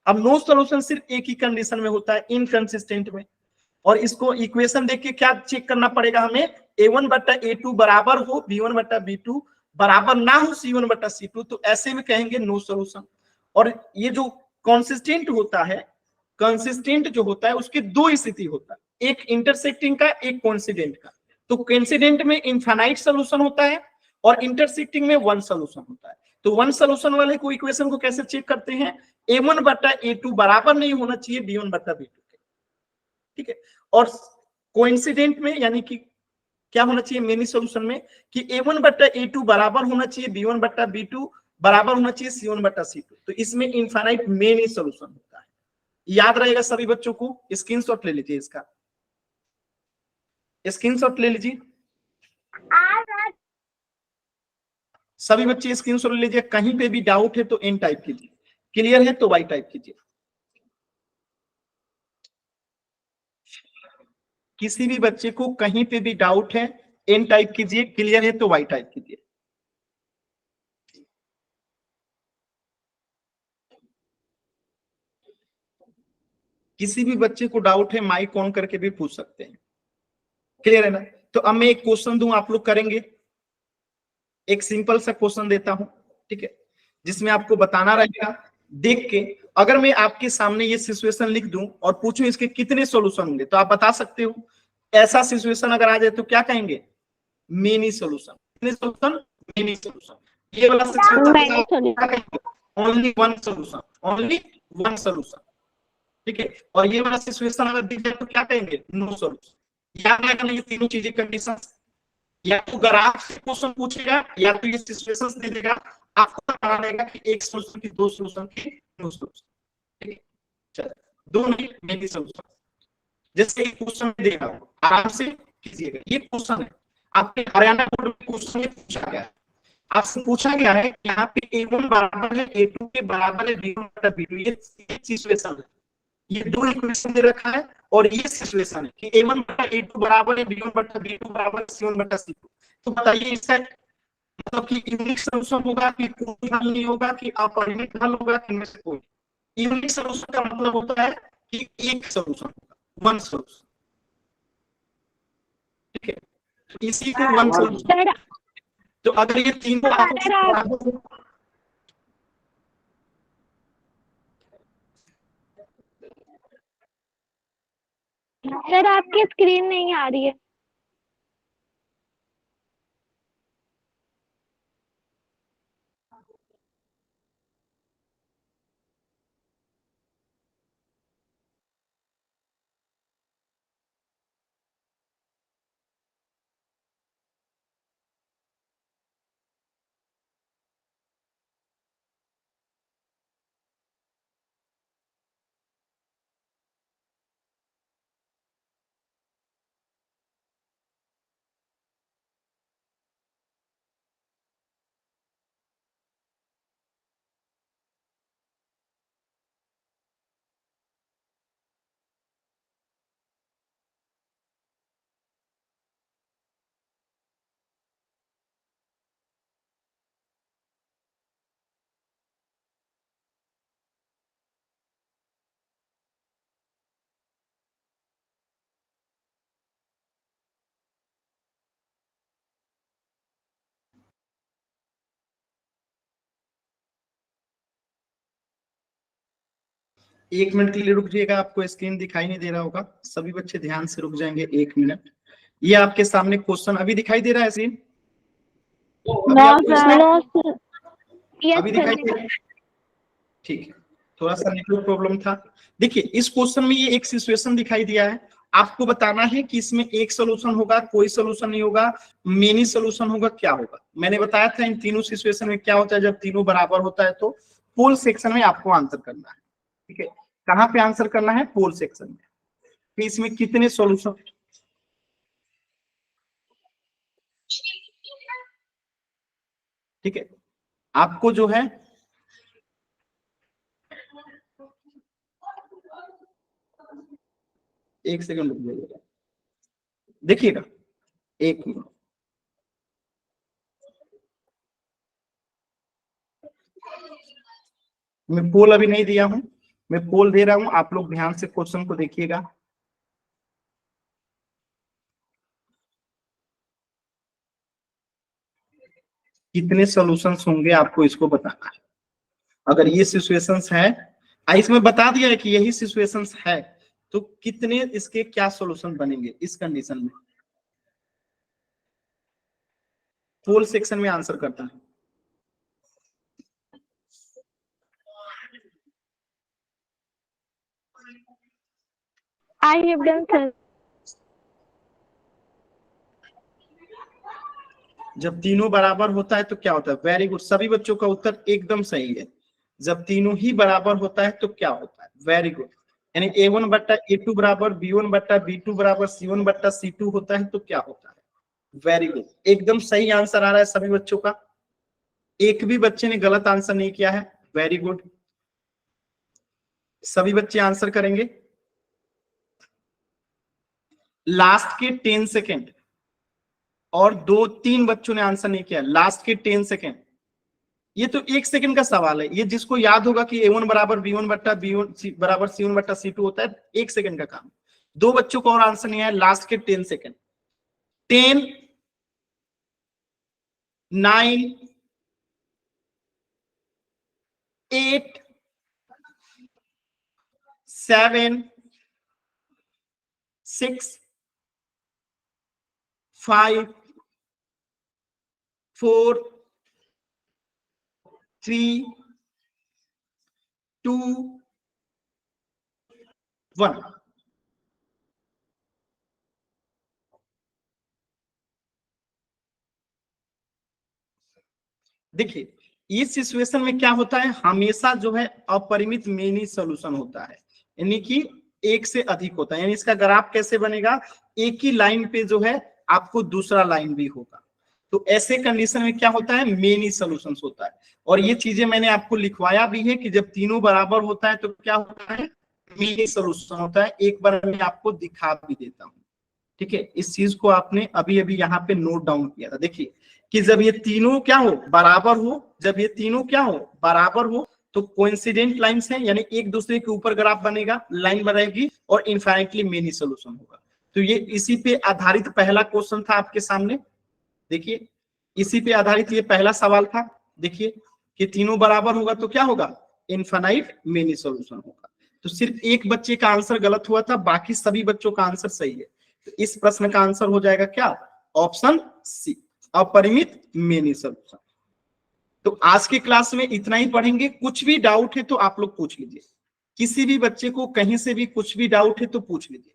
अब नो सोल्यूशन सिर्फ एक ही कंडीशन में होता है, इनकंसिस्टेंट में। और इसको इक्वेशन देख के क्या चेक करना पड़ेगा हमें, A1/A2 बराबर हो B1/B2, बराबर ना हो C1/C2, तो ऐसे में कहेंगे नो सोल्यूशन। और ये जो कंसिस्टेंट होता है, कंसिस्टेंट जो होता है उसके दो स्थिति होता है, एक इंटरसेक्टिंग का, एक कोइंसिडेंट का। तो कोइंसिडेंट में इनफाइनाइट सोल्यूशन होता है और इंटरसेक्टिंग में वन सोल्यूशन होता है। तो वन सोल्यूशन वाले को इक्वेशन को कैसे चेक करते हैं, A1/A2 बराबर नहीं होना चाहिए B1/B2 के, ठीक है। और कोइंसिडेंट में यानी कि क्या होना चाहिए मेनी सोल्यूशन में, कि A1/A2 बराबर होना चाहिए B1/B2, बराबर होना चाहिए C1/C2। तो इसमें इनफाइनाइट मेनी सोल्यूशन होता है। याद रहेगा सभी बच्चों को, स्क्रीनशॉट ले लीजिए, इसका स्क्रीनशॉट ले लीजिए सभी बच्चे, स्क्रीनशॉट ले लीजिए। कहीं पे भी डाउट है तो एन टाइप कीजिए, क्लियर है तो वाई टाइप कीजिए। किसी भी बच्चे को कहीं पे भी डाउट है एन टाइप कीजिए, क्लियर है तो वाई टाइप कीजिए। किसी भी बच्चे को डाउट है माइक ऑन करके भी पूछ सकते हैं, क्लियर है ना? तो अब मैं एक क्वेश्चन दूं, आप लोग करेंगे। एक सिंपल सा क्वेश्चन देता हूं, ठीक है, जिसमें आपको बताना रहेगा देख के। अगर मैं आपके सामने ये सिचुएशन लिख दूं और पूछूं इसके कितने सॉल्यूशन होंगे, तो आप बता सकते हो। ऐसा सिचुएशन अगर आ जाए तो क्या कहेंगे, मेनी सॉल्यूशन। कितने सॉल्यूशन, मेनी सॉल्यूशन। ये वाला Many solutions. Situation only one solution, only one solution, ठीक है। और ये वाला सिचुएशन अगर दिख जाए तो क्या कहेंगे, नो सॉल्यूशन। याद रखना ये तीनों चीजें कंडीशन, या तो ग्राफ से क्वेश्चन पूछेगा या तो ये सिचुएशंस दे देगा, आपको बताना रहेगा कि एक सॉल्यूशन की, दो सॉल्यूशन की, नो सॉल्यूशन, ठीक है। चलो, दो नहीं मेनी सॉल्यूशन। जैसे एक क्वेश्चन देगा, आराम से कीजिएगा। ये क्वेश्चन है आपके हरियाणा बोर्ड में, क्वेश्चन में पूछा गया है, आपसे पूछा गया है यहाँ पे A1 बराबर है A2 के बराबर है B1/B2, ये सिचुएशन है। ये दो इक्वेशन दे रखा है और ये सिचुएशन है कि A1/A2 बराबर है B1/B2 बराबर है C1/C2। तो बताइए इसका मतलब कि यूनिक सोल्यूशन होगा कि कोई हल नहीं होगा कि अपरिमित हल होगा कि इनमें से कोई। यूनिक सोल्यूशन का मतलब होता है कि एक सोल्यूशन होगा, वन सोल्यूशन, ठीक है। तो इसी को वन सोल्यूशन। Sir, तो अगर ये तीनों आपस में बराबर हो, सर आपकी स्क्रीन नहीं आ रही है। 1 मिनट के लिए रुक जाइएगा, आपको स्क्रीन दिखाई नहीं दे रहा होगा, सभी बच्चे ध्यान से रुक जाएंगे 1 मिनट। ये आपके सामने क्वेश्चन अभी दिखाई दे रहा है स्क्रीन? अभी दिखाई दे रहा है? ठीक है, थोड़ा सा नेटवर्क प्रॉब्लम था। देखिए इस क्वेश्चन में ये एक सिचुएशन दिखाई दिया है, आपको बताना है कि इसमें एक सोल्यूशन होगा, कोई सोल्यूशन नहीं होगा, मेनी सोल्यूशन होगा, क्या होगा। मैंने बताया था इन तीनों सिचुएशन में क्या होता है, जब तीनों बराबर होता है तो पोल सेक्शन में आपको आंसर करना है। ठीक है, कहाँ पे आंसर करना है? पोल सेक्शन में। कि इसमें कितने सोल्यूशन, ठीक है, आपको जो है एक सेकंड रुक जाइएगा, देखिएगा 1 मिनट। मैं पोल अभी नहीं दिया हूं, मैं पोल दे रहा हूं, आप लोग ध्यान से क्वेश्चन को देखिएगा। कितने सॉल्यूशंस होंगे आपको इसको बताना है। अगर ये सिचुएशंस है, इसमें बता दिया है कि यही सिचुएशंस है, तो कितने इसके क्या सॉल्यूशन बनेंगे इस कंडीशन में। पोल सेक्शन में आंसर करता है। I have done, sir. जब तीनों बराबर होता है तो क्या होता है? वेरी गुड, सभी बच्चों का उत्तर एकदम सही है। जब तीनों ही बराबर होता है तो क्या होता है? वेरी गुड, यानी A1 बट्टा A2 बराबर B1 बट्टा B2 बराबर C1 बट्टा C2 होता है तो क्या होता है? वेरी गुड, एकदम सही आंसर आ रहा है सभी बच्चों का, एक भी बच्चे ने गलत आंसर नहीं किया है। वेरी गुड, सभी बच्चे आंसर करेंगे। लास्ट के 10 सेकेंड, और 2-3 बच्चों ने आंसर नहीं किया, लास्ट के 10 सेकेंड। ये तो 1 सेकंड का सवाल है, ये जिसको याद होगा कि A1 बराबर B1 बट्टा B1 बराबर C1 बट्टा C2 होता है, 1 सेकंड का काम। 2 बच्चों को और आंसर नहीं आया, लास्ट के 10 सेकंड। 10, 9, 8, 7, 6, 5, 4, 3, 2, 1। देखिए इस सिचुएशन में क्या होता है, हमेशा जो है अपरिमित मेनी सॉल्यूशन होता है, यानी कि एक से अधिक होता है। यानी इसका ग्राफ कैसे बनेगा? एक ही लाइन पे जो है आपको दूसरा लाइन भी होगा, तो ऐसे कंडीशन में क्या होता है? मेनी सॉल्यूशंस होता है। और ये चीजें मैंने आपको लिखवाया भी है कि जब तीनों बराबर होता है तो क्या होता है? मेनी सॉल्यूशन होता है। एक बार मैं आपको दिखा भी देता हूँ, ठीक है। इस चीज को आपने अभी अभी यहाँ पे नोट डाउन किया था। देखिए कि जब ये तीनों क्या हो? बराबर हो। जब ये तीनों क्या हो? बराबर हो, तो कोइंसिडेंट लाइंस हैं, यानी एक दूसरे के ऊपर ग्राफ बनेगा, लाइन बनेगी और इनफाइनाइटली मेनी सॉल्यूशन होगा। तो ये इसी पे आधारित पहला क्वेश्चन था आपके सामने। देखिए इसी पे आधारित ये पहला सवाल था। देखिए कि तीनों बराबर होगा तो क्या होगा? इनफाइनाइट मेनी सॉल्यूशन होगा। तो सिर्फ एक बच्चे का आंसर गलत हुआ था, बाकी सभी बच्चों का आंसर सही है। तो इस प्रश्न का आंसर हो जाएगा क्या? ऑप्शन सी, अपरिमित मेनी सॉल्यूशन। तो आज की क्लास में इतना ही पढ़ेंगे। कुछ भी डाउट है तो आप लोग पूछ लीजिए, किसी भी बच्चे को कहीं से भी कुछ भी डाउट है तो पूछ लीजिए।